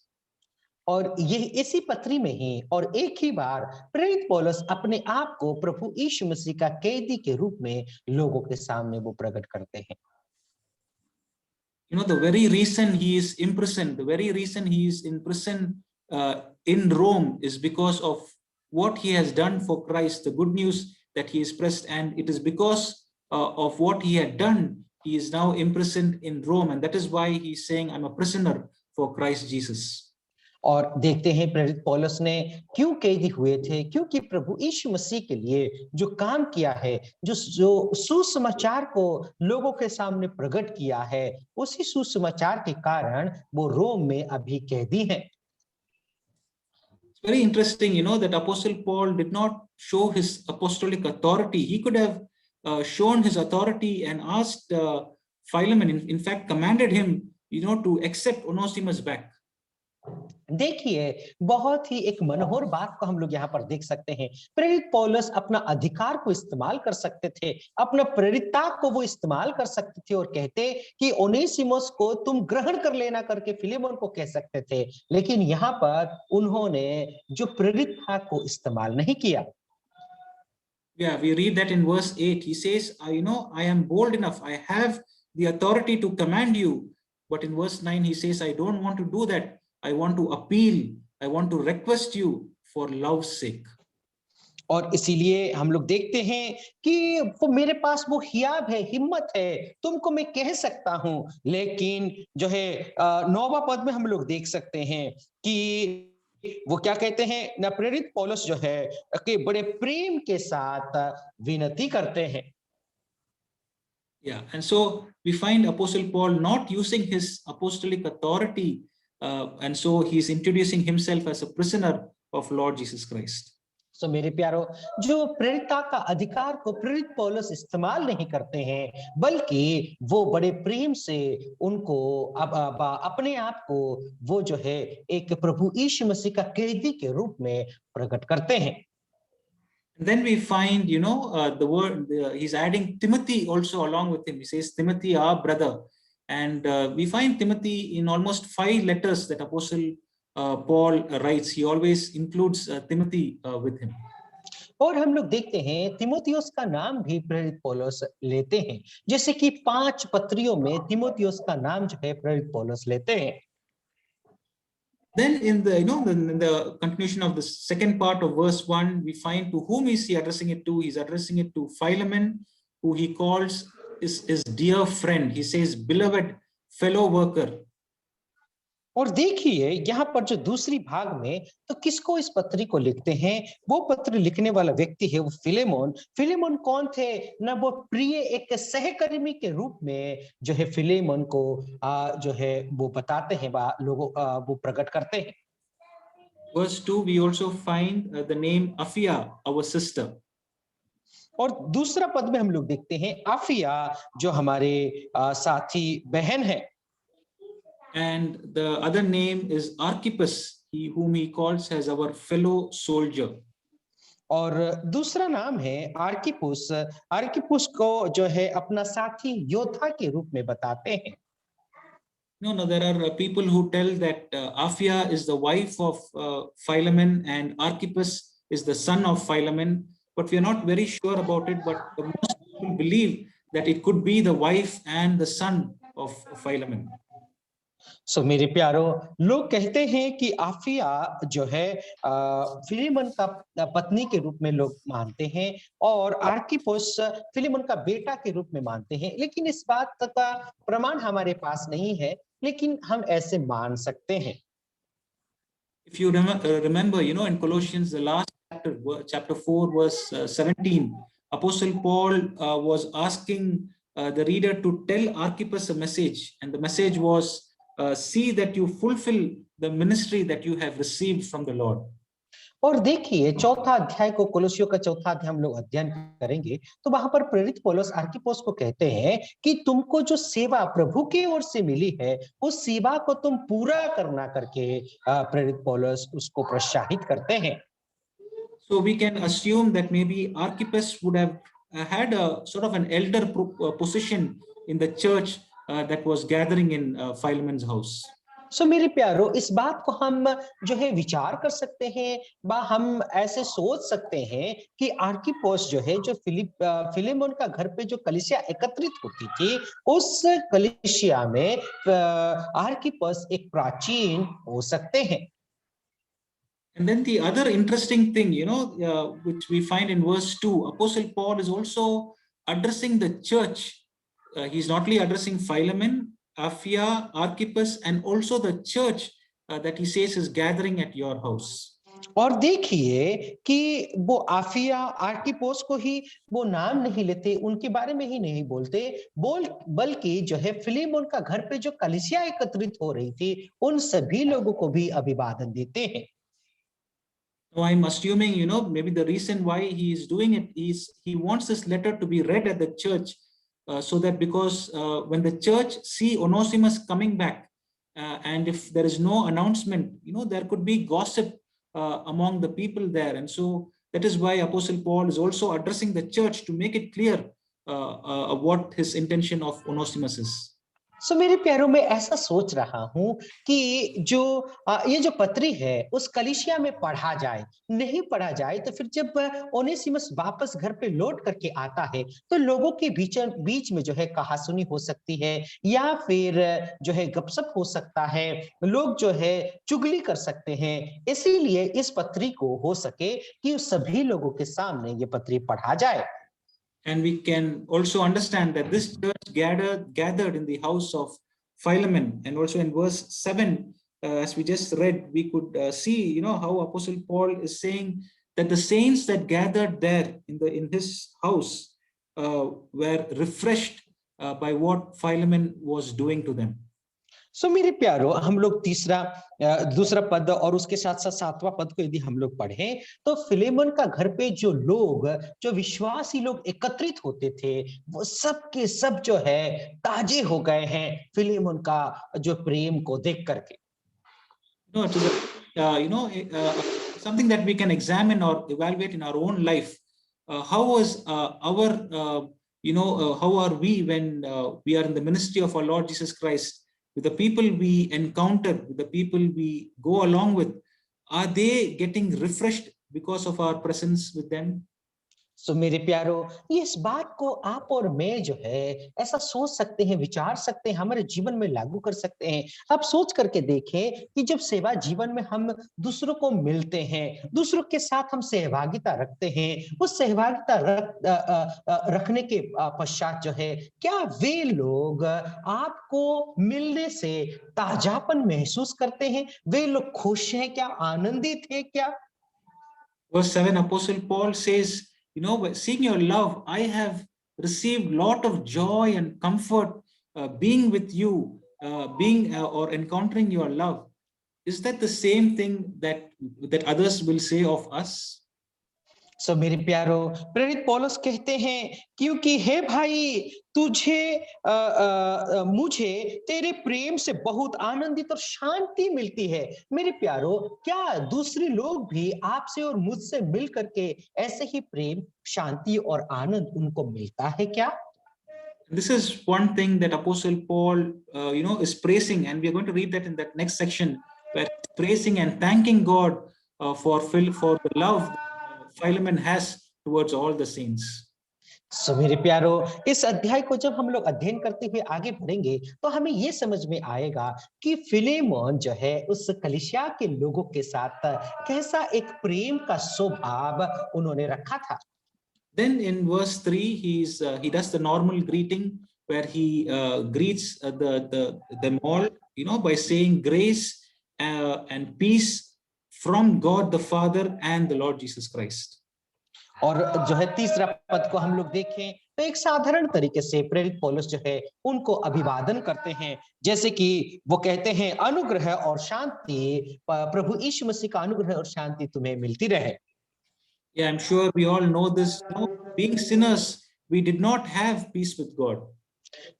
और ये इसी पत्री में ही और एक ही बार प्रेरित पौलुस अपने आप को प्रभु यीशु मसीह का कैदी के रूप में लोगों के सामने वो प्रकट करते हैं। The very reason he is imprisoned, the very reason he is in prison in Rome is because of what he has done for Christ, the good news that he is pressed, and it is because of what he had done, he is now imprisoned in Rome, and that is why he is saying, I'm a prisoner for Christ Jesus. और देखते हैं प्रेरित पौलुस ने क्यों कैदी हुए थे, क्योंकि प्रभु यीशु मसीह के लिए जो काम किया है, जो सुसमाचार को लोगों के सामने प्रकट किया है, उसी सुसमाचार के कारण वो रोम में अभी कैदी हैं। It's very interesting, that Apostle Paul did not show his apostolic authority. He could have shown his authority and asked Philemon, in fact, commanded him, to accept Onesimus back. देखिए बहुत ही एक मनोहर बात को हम लोग यहाँ पर देख सकते हैं। प्रेरित पौलुस अपना अधिकार को इस्तेमाल कर सकते थे, अपना प्रेरितता को वो इस्तेमाल कर सकते थे और कहते कि ओनेसिमुस को तुम ग्रहण कर लेना करके फिलेमोन को कह सकते थे, लेकिन यहाँ पर उन्होंने जो प्रेरितता को इस्तेमाल नहीं किया। Yeah, we read that in verse 8. He says, I am bold enough. I have the authority to command you. But in verse 9, he says, I don't want to do that. I want to appeal. I want to request you for love's sake. और इसीलिए हम लोग देखते हैं कि वो मेरे पास वो हियाब है, हिम्मत है, तुमको मैं कह सकता हूं, लेकिन जो है 9वां पद में हम लोग देख सकते हैं कि वो क्या कहते हैं ना, प्रेरित पौलुस जो है कि बड़े प्रेम के साथ विनती करते हैं। Yeah, and so we find Apostle Paul not using his apostolic authority, and so he is introducing himself as a prisoner of Lord Jesus Christ. So मेरे प्यारो, जो प्रेरितता का अधिकार को प्रेरित पौलुस इस्तेमाल नहीं करते हैं, बल्कि वो बड़े प्रेम से उनको अपने आप को वो जो है एक प्रभु यीशु मसीह का कैदी के रूप में प्रकट करते हैं। Then we find, the word, he's adding Timothy also along with him. He says, Timothy, our brother. And we find Timothy in almost 5 letters that Apostle Paul writes. He always includes Timothy with him. और हम लोग देखते हैं तिमोथियुस का नाम भी प्रेरित पौलुस लेते हैं, जैसे कि 5 पत्रियों में तिमोथियुस का नाम जो है प्रेरित पौलुस लेते हैं। Then in the, in the continuation of the second part of verse 1, we find to whom is he addressing it to? He's addressing it to Philemon, who he calls his dear friend. He says, beloved fellow worker. और देखिए यहाँ पर जो दूसरी भाग में तो किसको इस पत्री को लिखते हैं, वो पत्र लिखने वाला व्यक्ति है वो फिलेमोन। फिलेमोन कौन थे ना, वो प्रिय एक सहकर्मी के रूप में जो है फिलेमोन को जो है वो बताते हैं, लोगों वो प्रकट करते हैं। Verse 2, we also find the name Apphia, our sister. और दूसरा पद में हम लोग देखते हैं आफिया, जो हमारे साथी बहन है। And the other name is Archippus, he whom he calls as our fellow soldier. और दूसरा नाम है आर्किपुस। आर्किपुस को जो है अपना साथी योद्धा के रूप में बताते हैं। No, there are people who tell that Aphia is the wife of Philemon and Archippus is the son of Philemon, but we are not very sure about it. But the most people believe that it could be the wife and the son of Philemon. सो मेरे प्यारो, लोग कहते हैं कि आफिया जो है फिलिमन का पत्नी के रूप में लोग मानते हैं, और आर्किपुस फिलिमन का बेटा के रूप में मानते हैं, लेकिन इस बात का प्रमाण हमारे पास नहीं है, लेकिन हम ऐसे मान सकते हैं। If you remember, in Colossians, the last chapter 4, verse 17, Apostle Paul was asking the reader to tell Archippus a message, and the message was, see that you fulfill the ministry that you have received from the Lord. और देखिए चौथा अध्याय को, कोलोसियों का चौथा अध्याय हम लोग अध्ययन करेंगे, तो वहां पर प्रेरित पौलुस आर्किपुस को कहते हैं कि तुमको जो सेवा प्रभु की ओर से मिली है, उस सेवा को तुम पूरा करना करके प्रेरित पौलुस उसको प्रोत्साहित करते हैं। So we can assume that maybe Archippus would have had a sort of an elder position in the church that was gathering in Philemon's house. सो मेरे प्यारो, इस बात को हम जो है विचार कर सकते हैं, हम ऐसे सोच सकते हैं कि आर्किपुस जो है, जो फिलेमोन का घर पे जो कलीसिया एकत्रित होती थी, उस कलीसिया में आर्किपुस एक प्राचीन हो सकते हैं। And then the other interesting thing, which we find in verse 2, Apostle Paul is also addressing the church. He's not only addressing Philemon, Aphia, Archippus, and also the church that he says is gathering at your house. और देखिए कि वो आफिया, आर्किपुस को ही वो नाम नहीं लेते, उनके बारे में ही नहीं बोलते, बल्कि जो है फिलेमोन का घर पे जो कलीसिया एकत्रित हो रही थी, उन सभी लोगों को भी अभिवादन देते हैं। So I'm assuming, maybe the reason why he is doing it is he wants this letter to be read at the church, so that because when the church see Onesimus coming back, and if there is no announcement, there could be gossip among the people there. And so that is why Apostle Paul is also addressing the church to make it clear what his intention of Onesimus is. सो मेरे प्यारों में ऐसा सोच रहा हूं कि जो ये जो पत्री है उस कलीसिया में पढ़ा जाए, नहीं पढ़ा जाए तो फिर जब ओनेसिमस वापस घर पे लौट करके आता है तो लोगों के बीच में जो है कहासुनी हो सकती है, या फिर जो है गपशप हो सकता है, लोग जो है चुगली कर सकते हैं। इसीलिए इस पत्री को हो सके कि सभी लोगों के सामने ये पत्री पढ़ा जाए। And we can also understand that this church gathered in the house of Philemon. And also in verse 7, as we just read, we could see, how Apostle Paul is saying that the saints that gathered there in his house were refreshed by what Philemon was doing to them. सो मेरे प्यारो, हम लोग दूसरा पद और उसके साथ साथ सातवां पद को यदि हम लोग पढ़ें तो फिलेमोन का घर पे जो विश्वासी लोग एकत्रित होते थे, वो सब के सब जो है ताजे हो गए हैं फिलेमोन का जो प्रेम को देख करके। Something that we can examine or evaluate in our own life. How was how are we when we are in the ministry of our Lord Jesus Christ? With the people we encounter, with the people we go along with, are they getting refreshed because of our presence with them? सो मेरे प्यारो, इस बात को आप और मैं जो है ऐसा सोच सकते हैं, विचार सकते हैं, हमारे जीवन में लागू कर सकते हैं। आप सोच करके देखें कि जब सेवा जीवन में हम दूसरों को मिलते हैं, दूसरों के साथ हम सहभागिता रखते हैं, उस सहभागिता रखने के पश्चात जो है क्या वे लोग आपको मिलने से ताजापन महसूस करते हैं? वे लोग खुश हैं क्या, आनंदित हैं क्या? Verse 7, Apostle Paul says, seeing your love, I have received a lot of joy and comfort being with you, or encountering your love. Is that the same thing that others will say of us? सो मेरे प्यारो, प्रेरित पौलुस कहते हैं, क्योंकि हे भाई, मुझे तेरे प्रेम से बहुत आनंदित और शांति मिलती है। मेरे प्यारो, क्या दूसरे लोग भी आपसे और मुझसे मिल करके ऐसे ही प्रेम, शांति और आनंद उनको मिलता है क्या? This is one thing that Apostle Paul, is praising, and we are going to read that in that next section, where he's praising and thanking God for the love that Philemon has towards all the saints. सो मेरे प्यारो, इस अध्याय को जब हम लोग अध्ययन करते हुए आगे बढ़ेंगे तो हमें ये समझ में आएगा कि फिलेमोन जो है उस कलीसिया के लोगों के साथ कैसा एक प्रेम का स्वभाव उन्होंने रखा था। Then in verse 3, he does the normal greeting where he greets them all, by saying grace and peace from God the Father and the Lord Jesus Christ. और जो है तीसरा पद को हम लोग देखें तो एक साधारण तरीके से प्रेरित पौलुस जो है उनको अभिवादन करते हैं, जैसे कि वो कहते हैं, अनुग्रह और शांति, प्रभु यीशु मसीह का अनुग्रह और शांति तुम्हें मिलती रहे। Yeah, I'm sure we all know this. Being sinners, we did not have peace with God.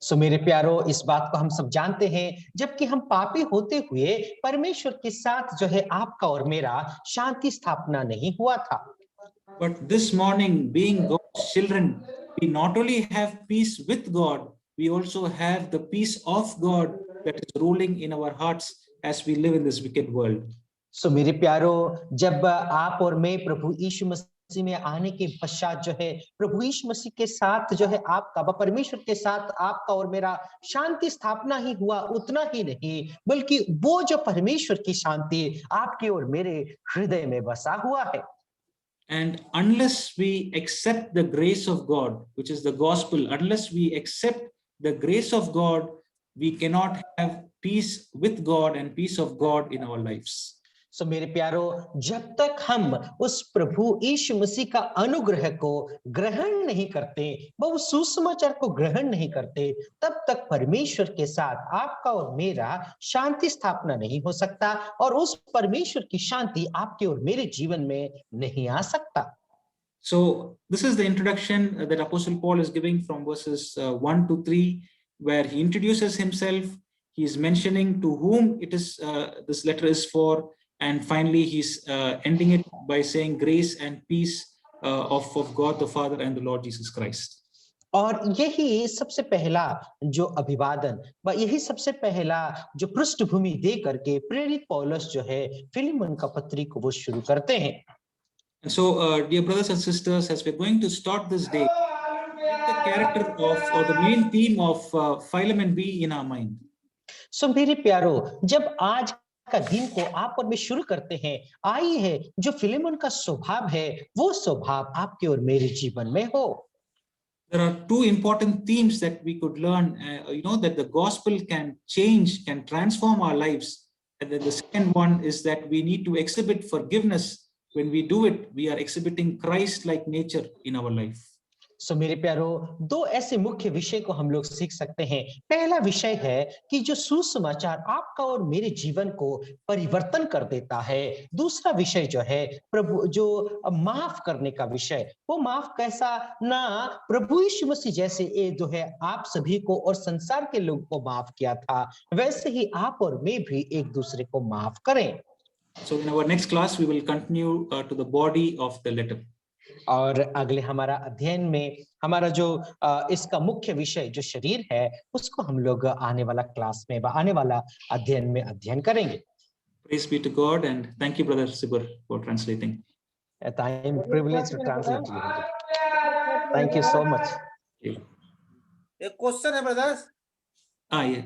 सो मेरे प्यारो, इस बात को हम सब जानते हैं, जबकि हम पापी होते हुए परमेश्वर के साथ जो है आपका और मेरा शांति स्थापना नहीं हुआ था। But this morning, being God's children, we not only have peace with God, we also have the peace of God that is ruling in our hearts as we live in this wicked world. सो मेरे प्यारो, जब आप और मैं प्रभु यीशु मसीह में आने के पश्चात जो है प्रभु यीशु मसीह के साथ जो है आपका परमेश्वर के साथ आपका और मेरा शांति स्थापना ही हुआ, उतना ही नहीं बल्कि वो जो परमेश्वर की शांति आपके और मेरे हृदय में बसा हुआ है। And unless we accept the grace of God, which is the gospel, unless we accept the grace of God, we cannot have peace with God and peace of God in our lives. सो मेरे प्यारो, जब तक हम उस प्रभु यीशु मसीह का अनुग्रह को ग्रहण नहीं करते, वो सुसमाचार को ग्रहण नहीं करते, तब तक परमेश्वर के साथ आपका और मेरा शांति स्थापना नहीं हो सकता और उस परमेश्वर की शांति आपके और मेरे जीवन में नहीं आ सकता। So this is the introduction that Apostle Paul is giving from verses 1 to 3, where he introduces himself. He is mentioning to whom it is this letter is for. And finally, he's ending it by saying grace and peace of God the Father and the Lord Jesus Christ. और यही सबसे पहला जो अभिवादन, यही सबसे पहला जो पृष्ठभूमि दे करके प्रेरित पौलुस जो है फिलेमोन का पत्री को वो शुरू करते हैं। And so, dear brothers and sisters, as we're going to start this day, let the character of or the main theme of Philemon be in our mind. सो मेरे प्यारो, जब आज का दिन को आप और मैं शुरू करते हैं, आई है जो फिलेमोन का स्वभाव है वो स्वभाव आपके और मेरे जीवन में हो। There are two important themes that we could learn, that the gospel can change, can transform our lives. And then the second one is that we need to exhibit forgiveness. When we do it, we are exhibiting Christ-like nature in our life. सो मेरे प्यारो, दो ऐसे मुख्य विषय को हम लोग सीख सकते हैं। पहला विषय है कि जो सुसमाचार आपका और मेरे जीवन को परिवर्तन कर देता है। दूसरा विषय जो है प्रभु जो माफ करने का विषय, वो माफ कैसा, ना प्रभु यीशु मसीह जैसे ये जो है आप सभी को और संसार के लोगों को माफ किया था, वैसे ही आप और मैं भी एक दूसरे को माफ करें। So in our next class, we will continue to the body of the letter. और अगले हमारा अध्ययन में हमारा जो इसका मुख्य विषय जो शरीर है उसको हम लोग आने वाला क्लास में आने वाला अध्ययन में अध्ययन करेंगे। Praise be to God, and thank you, Brother Sibur, for translating. I am privileged to translate you. Thank you so much. एक क्वेश्चन है ब्रदर्स। Yeah.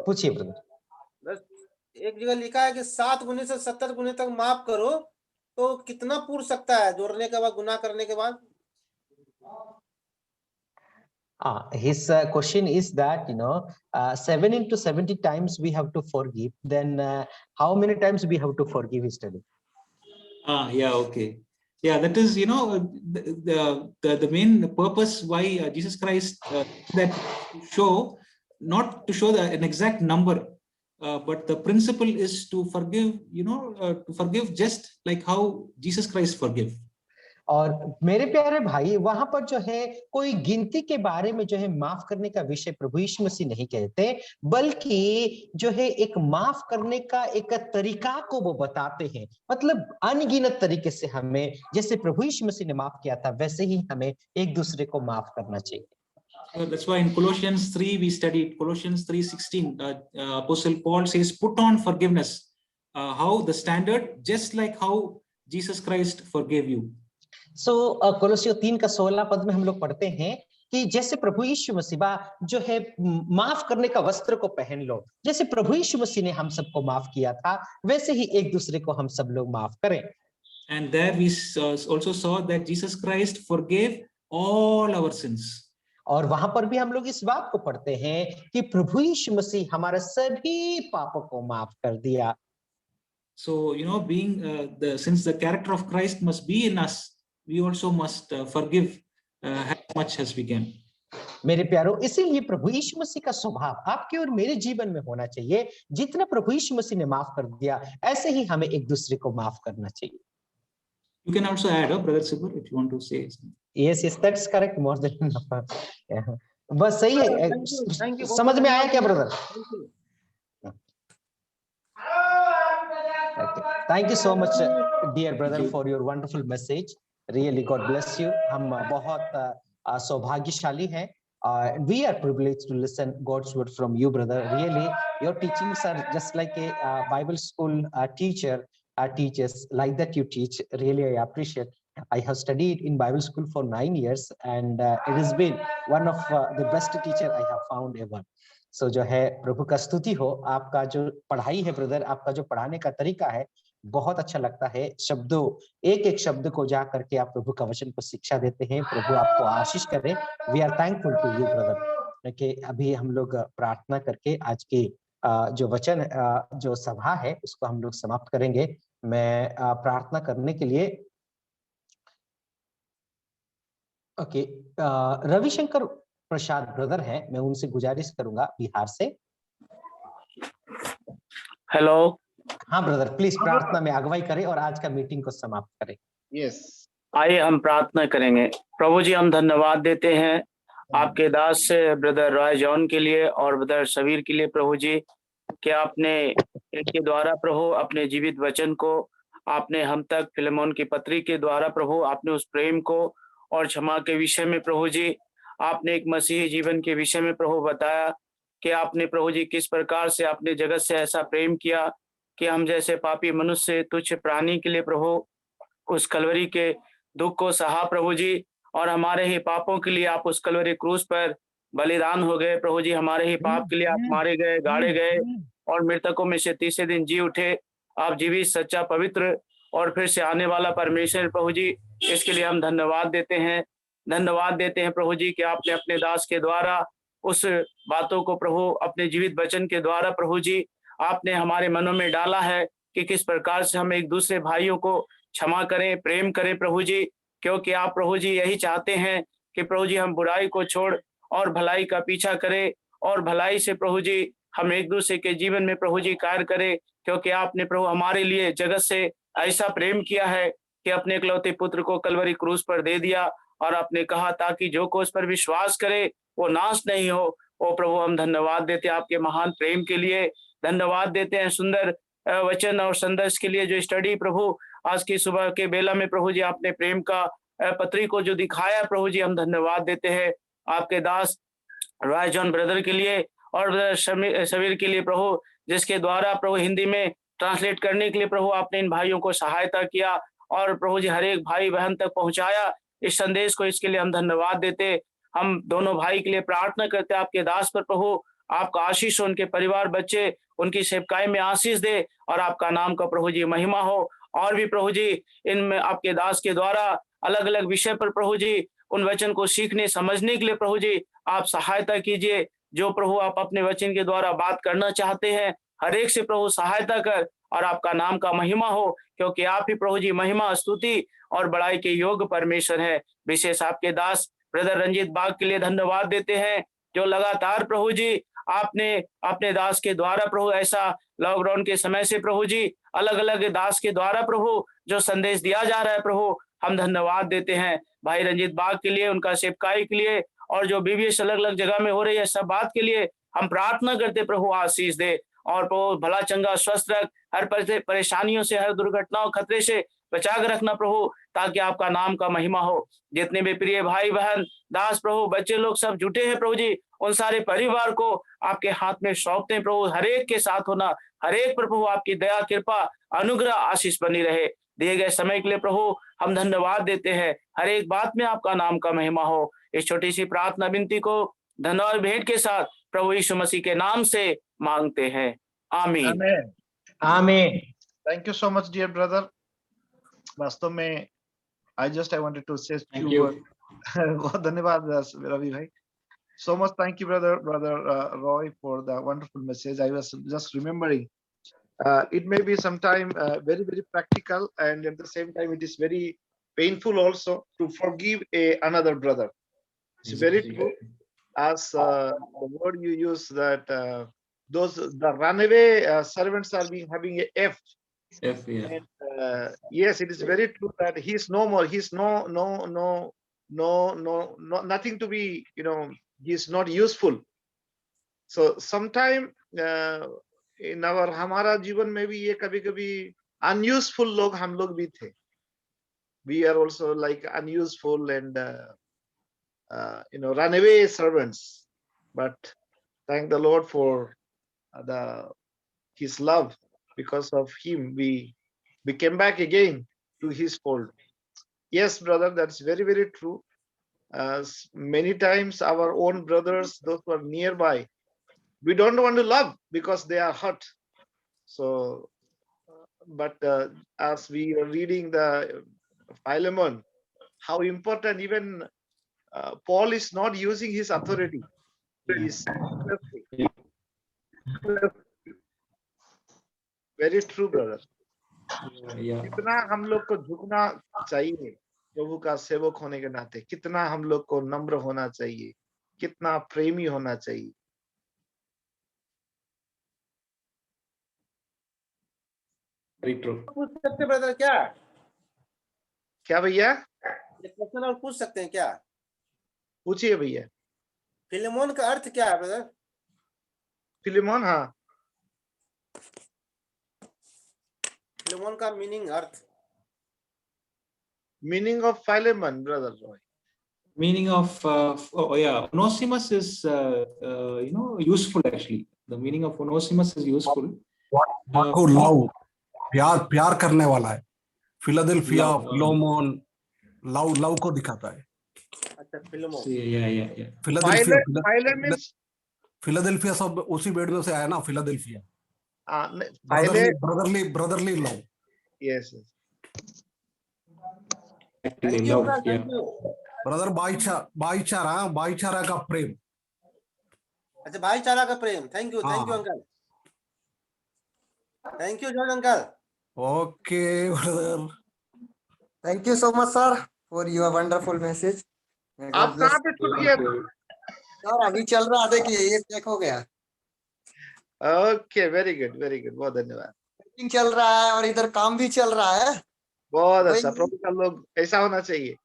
पूछिए ब्रदर। एक जगह लिखा है कि 7 गुने से 70 गुने तक माफ करो, तो कितना पूर सकता है जोड़ने के बाद, गुनाह करने के बाद? His question is that 7 into 70 times we have to forgive, then how many times we have to forgive his study? Yeah, okay. Yeah, that is, the main purpose why Jesus Christ that show, not to show an exact number, but the principle is to forgive, to forgive just like how Jesus Christ forgive. और मेरे प्यारे भाई, वहां पर जो है कोई गिनती के बारे में जो है माफ करने का विषय प्रभु यीशु मसीह नहीं कहते, बल्कि जो है एक माफ करने का एक तरीका को वो बताते हैं। मतलब अनगिनत तरीके से हमें, जैसे प्रभु यीशु मसीह ने माफ किया था, वैसे ही हमें एक दूसरे को माफ करना चाहिए। So that's why in Colossians 3 we studied Colossians 3:16. Apostle Paul says, "Put on forgiveness." How the standard, just like how Jesus Christ forgave you. सो कोलोसियों 3 का 16 पद में हम लोग पढ़ते हैं कि जैसे प्रभु यीशु मसीह जो है माफ करने का वस्त्र को पहन लो, जैसे प्रभु यीशु मसीह ने हम सबको माफ किया था, वैसे ही एक दूसरे को हम सब लोग माफ करें। And there we also saw that Jesus Christ forgave all our sins. और वहां पर भी हम लोग इस बात को पढ़ते हैं कि प्रभु यीशु मसीह हमारे सभी पापों को माफ कर दिया। So being since the character of Christ must be in us, we also must forgive as much as we can. मेरे प्यारो, इसीलिए प्रभु यीशु मसीह का स्वभाव आपके और मेरे जीवन में होना चाहिए। जितना प्रभु यीशु मसीह ने माफ कर दिया, ऐसे ही हमें एक दूसरे को माफ करना चाहिए। You can also add, Brother Sibur, if you want to say something. Yes, that's correct. More than enough. बस सही है। Thank you. समझ में आया क्या brother? Thank you so much, dear brother, for your wonderful message. Really, God bless you. हम बहुत सौभाग्यशाली हैं. We are privileged to listen God's word from you, brother. Really, your teachings are just like a Bible school teacher teaches, like that you teach. Really, I appreciate. I have studied in Bible school for 9 years, and it has been one of the best teacher I have found ever. So जो है, प्रभु का स्तुति हो। आपका जो पढ़ाई है brother, आपका जो पढ़ाने का तरीका है, बहुत अच्छा लगता है। शब्दों, एक एक शब्द को जा करके आप प्रभु का वचन को शिक्षा देते हैं। प्रभु आपको आशीष करे। We are thankful to you brother. कि अभी हम लोग प्रार्थना करके आज की जो वचन जो सभा है उसको हम लोग समाप्त करेंगे। मैं प्रार्थना करने के लिए ओके, रविशंकर प्रसाद ब्रदर हैं, मैं उनसे गुजारिश करूंगा बिहार से। हेलो। हाँ ब्रदर, प्लीज प्रार्थना में अगुवाई करें और आज का मीटिंग को समाप्त करें। यस, आइए हम प्रार्थना करेंगे। प्रभु जी, हम धन्यवाद देते हैं आपके दास ब्रदर रॉय जॉन के लिए और ब्रदर सबीर के लिए प्रभु जी, कि आपने इनके द्वारा प्रभु अपने जीवित वचन को आपने हम तक फिलेमोन की पत्री के द्वारा प्रभु आपने उस प्रेम को और क्षमा के विषय में प्रभु जी आपने एक मसीही जीवन के विषय में प्रभु बताया कि आपने प्रभु जी किस प्रकार से आपने जगत से ऐसा प्रेम किया कि हम जैसे पापी मनुष्य तुच्छ प्राणी के लिए प्रभु उस कलवरी के दुख को सहा प्रभु जी, और हमारे ही पापों के लिए आप उस कलवरी क्रूस पर बलिदान हो गए प्रभु जी। हमारे ही पाप के लिए आप मारे गए, गाड़े गए और मृतकों में से तीसरे दिन जी उठे। आप जीवित, सच्चा, पवित्र और फिर से आने वाला परमेश्वर प्रभु जी, इसके लिए हम धन्यवाद देते हैं। धन्यवाद देते हैं प्रभु जी कि आपने अपने दास के द्वारा उस बातों को प्रभु अपने जीवित वचन के द्वारा प्रभु जी आपने हमारे मनों में डाला है कि किस प्रकार से हम एक दूसरे भाइयों को क्षमा करें, प्रेम करें प्रभु जी, क्योंकि आप प्रभु जी यही चाहते हैं कि प्रभु जी हम बुराई को छोड़ और भलाई का पीछा करें और भलाई से प्रभु जी हम एक दूसरे के जीवन में प्रभु जी कार्य करें, क्योंकि आपने प्रभु हमारे लिए जगत से ऐसा प्रेम किया है कि अपने इकलौते पुत्र को कलवरी क्रूस पर दे दिया, और आपने कहा ताकि जो को उस पर विश्वास करे वो नाश नहीं हो। ओ प्रभु, हम धन्यवाद देते हैं आपके महान प्रेम के लिए, धन्यवाद देते हैं सुंदर वचन और संदेश के लिए जो स्टडी प्रभु आज की सुबह के बेला में प्रभु जी आपने प्रेम का पत्री को जो दिखाया प्रभु जी, हम धन्यवाद देते हैं आपके दास रॉय जॉन ब्रदर के लिए और ब्रदर सबीर के लिए प्रभु, जिसके द्वारा प्रभु हिंदी में ट्रांसलेट करने के लिए प्रभु आपने इन भाइयों को सहायता किया और प्रभु जी हर एक भाई बहन तक पहुंचाया इस संदेश को। इसके लिए हम धन्यवाद देते। हम दोनों भाई के लिए प्रार्थना करते आपके दास पर प्रभु आपका आशीष हो, उनके परिवार, बच्चे, उनकी सेवकाई में आशीष दे और आपका नाम का प्रभु जी महिमा हो। और भी प्रभु जी इनमें आपके दास के द्वारा अलग अलग विषय पर प्रभु जी उन वचन को सीखने समझने के लिए प्रभु जी आप सहायता कीजिए। जो प्रभु आप अपने वचन के द्वारा बात करना चाहते हैं हर एक से प्रभु सहायता कर और आपका नाम का महिमा हो, क्योंकि आप ही प्रभु जी महिमा, स्तुति और बड़ाई के योग्य परमेश्वर है। विशेष आपके दास ब्रदर रंजीत बाग के लिए धन्यवाद देते हैं, जो लगातार प्रभु जी आपने अपने दास के द्वारा प्रभु ऐसा लॉकडाउन के समय से प्रभु जी अलग अलग दास के द्वारा प्रभु जो संदेश दिया जा रहा है प्रभु, हम धन्यवाद देते हैं भाई रंजीत बाग के लिए, उनका सेवकाई के लिए, और जो बीबीएस अलग अलग जगह में हो रही है सब बात के लिए हम प्रार्थना करते प्रभु आशीष दे, और प्रभु भला चंगा स्वस्थ रख, हर परेशानियों से, हर दुर्घटनाओं खतरे से बचा कर रखना प्रभु, ताकि आपका नाम का महिमा हो। जितने भी प्रिय भाई बहन दास प्रभु बच्चे लोग सब जुटे हैं प्रभु जी, उन सारे परिवार को आपके हाथ में सौंपते हैं प्रभु, हर एक के साथ होना, हर एक पर प्रभु आपकी दया कृपा अनुग्रह आशीष बनी रहे। दिए गए समय के लिए प्रभु हम धन्यवाद देते हैं, हर एक बात में आपका नाम का महिमा हो। इस छोटी सी प्रार्थना विनती को धन्यवाद भेंट के साथ प्रभु यीशु मसीह के नाम से मांगते हैं, आमीन। आमेन। आमीन। Thank you so much, dear brother. वास्तव में I wanted to say Thank few you. words. बहुत धन्यवाद रवि भाई. So much thank you, brother Roy, for the wonderful message. I was just remembering. It may be sometime very practical, and at the same time it is very painful also to forgive another brother. It's very true. As the word you use that the runaway servants are having a F. Yeah. And, yes, it is very true that he's no more. He's no, nothing to be. He's not useful. So sometime in our हमारा जीवन में भी ये कभी-कभी unuseful लोग हम लोग भी थे. We are also like unuseful and runaway servants. But thank the Lord for His love. Because of Him, we came back again to His fold. Yes, brother, that's very true. Many times our own brothers, those who are nearby, we don't want to love because they are hurt. So, but as we are reading the Philemon, how important even Paul is not using his authority. He is very true, brother. Yeah. कितना हम लोग को झुकना चाहिए प्रभु का सेवक होने के नाते, कितना हम लोग को नम्र होना चाहिए, कितना प्रेमी होना चाहिए. Very true. पूछ सकते ब्रदर क्या? क्या भैया? ये क्वेश्चन और पूछ सकते हैं क्या? पूछिए भैया. फिलेमोन का अर्थ क्या है ब्रदर? फिलेमोन, हाँ. फिलेमोन का meaning earth. Meaning of Philemon, brother Roy. Meaning of Onesimus is useful actually. The meaning of Onesimus is useful. को लव, प्यार करने वाला है. फिलाडेल्फिया, फिलोमोन, लव को दिखाता है. अच्छा, फिलेमोन. Yeah. फिलाडेल्फिया सब उसी वर्ड में से आया ना, Philadelphia. Brotherly love. Yes. Thank you, brother. Thank you. Brother भाईचारा का प्रेम. अच्छा, भाईचारा का प्रेम. Thank you uncle. Thank you George uncle. Okay, brother. Thank you so much, sir, for your wonderful message. May God आप bless. कहाँ पे छूट गए? सर अभी चल रहा, देखिए ये चेक हो गया. Okay, very good. बहुत धन्यवाद. मीटिंग चल रहा है और इधर काम भी चल रहा है. बहुत अच्छा. प्रभु का लोग ऐसा होना चाहिए.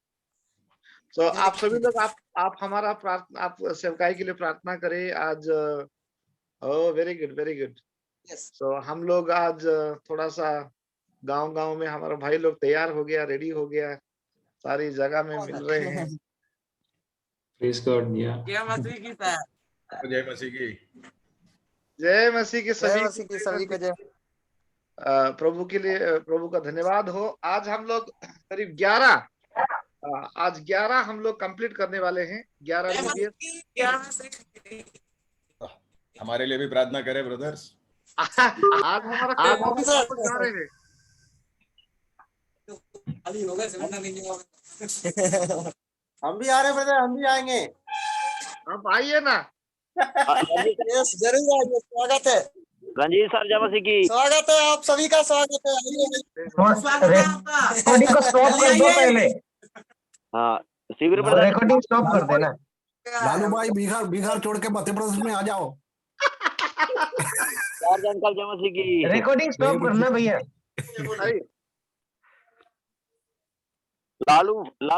तो आप सभी लोग आप हमारा प्रार्थना, आप सेवकाई के लिए प्रार्थना करें आज. Very good. Yes. तो हम लोग आज थोड़ा सा गांव में हमारा भाई लोग तैयार हो गया, रेडी हो गया, सारी जगह में मिल रहे हैं. Praise God. Yeah. जय मसीह की सर. जय मसीह के सभी को जय. प्रभु के लिए प्रभु का धन्यवाद हो. आज हम लोग करीब 11 हम लोग कंप्लीट करने वाले हैं. 11 हमारे लिए भी प्रार्थना करें ब्रदर्स. आज हमारा जा रहे हैं. हम भी आ रहे हैं ब्रदर, हम भी आएंगे. आप आइए ना. यस, जरूर आइए. स्वागत है रंजीत सर, जय मसीह की. स्वागत है, आप सभी का स्वागत है. रिकॉर्डिंग को स्टॉप कर दो पहले. हाँ, शिविर ब्रदर रिकॉर्डिंग स्टॉप कर देना. लालू भाई बिहार छोड़ के मध्य प्रदेश में आ जाओ. जॉर्ज अंकल जय मसीह की। रिकॉर्डिंग स्टॉप करना भैया। अरे लालू लालू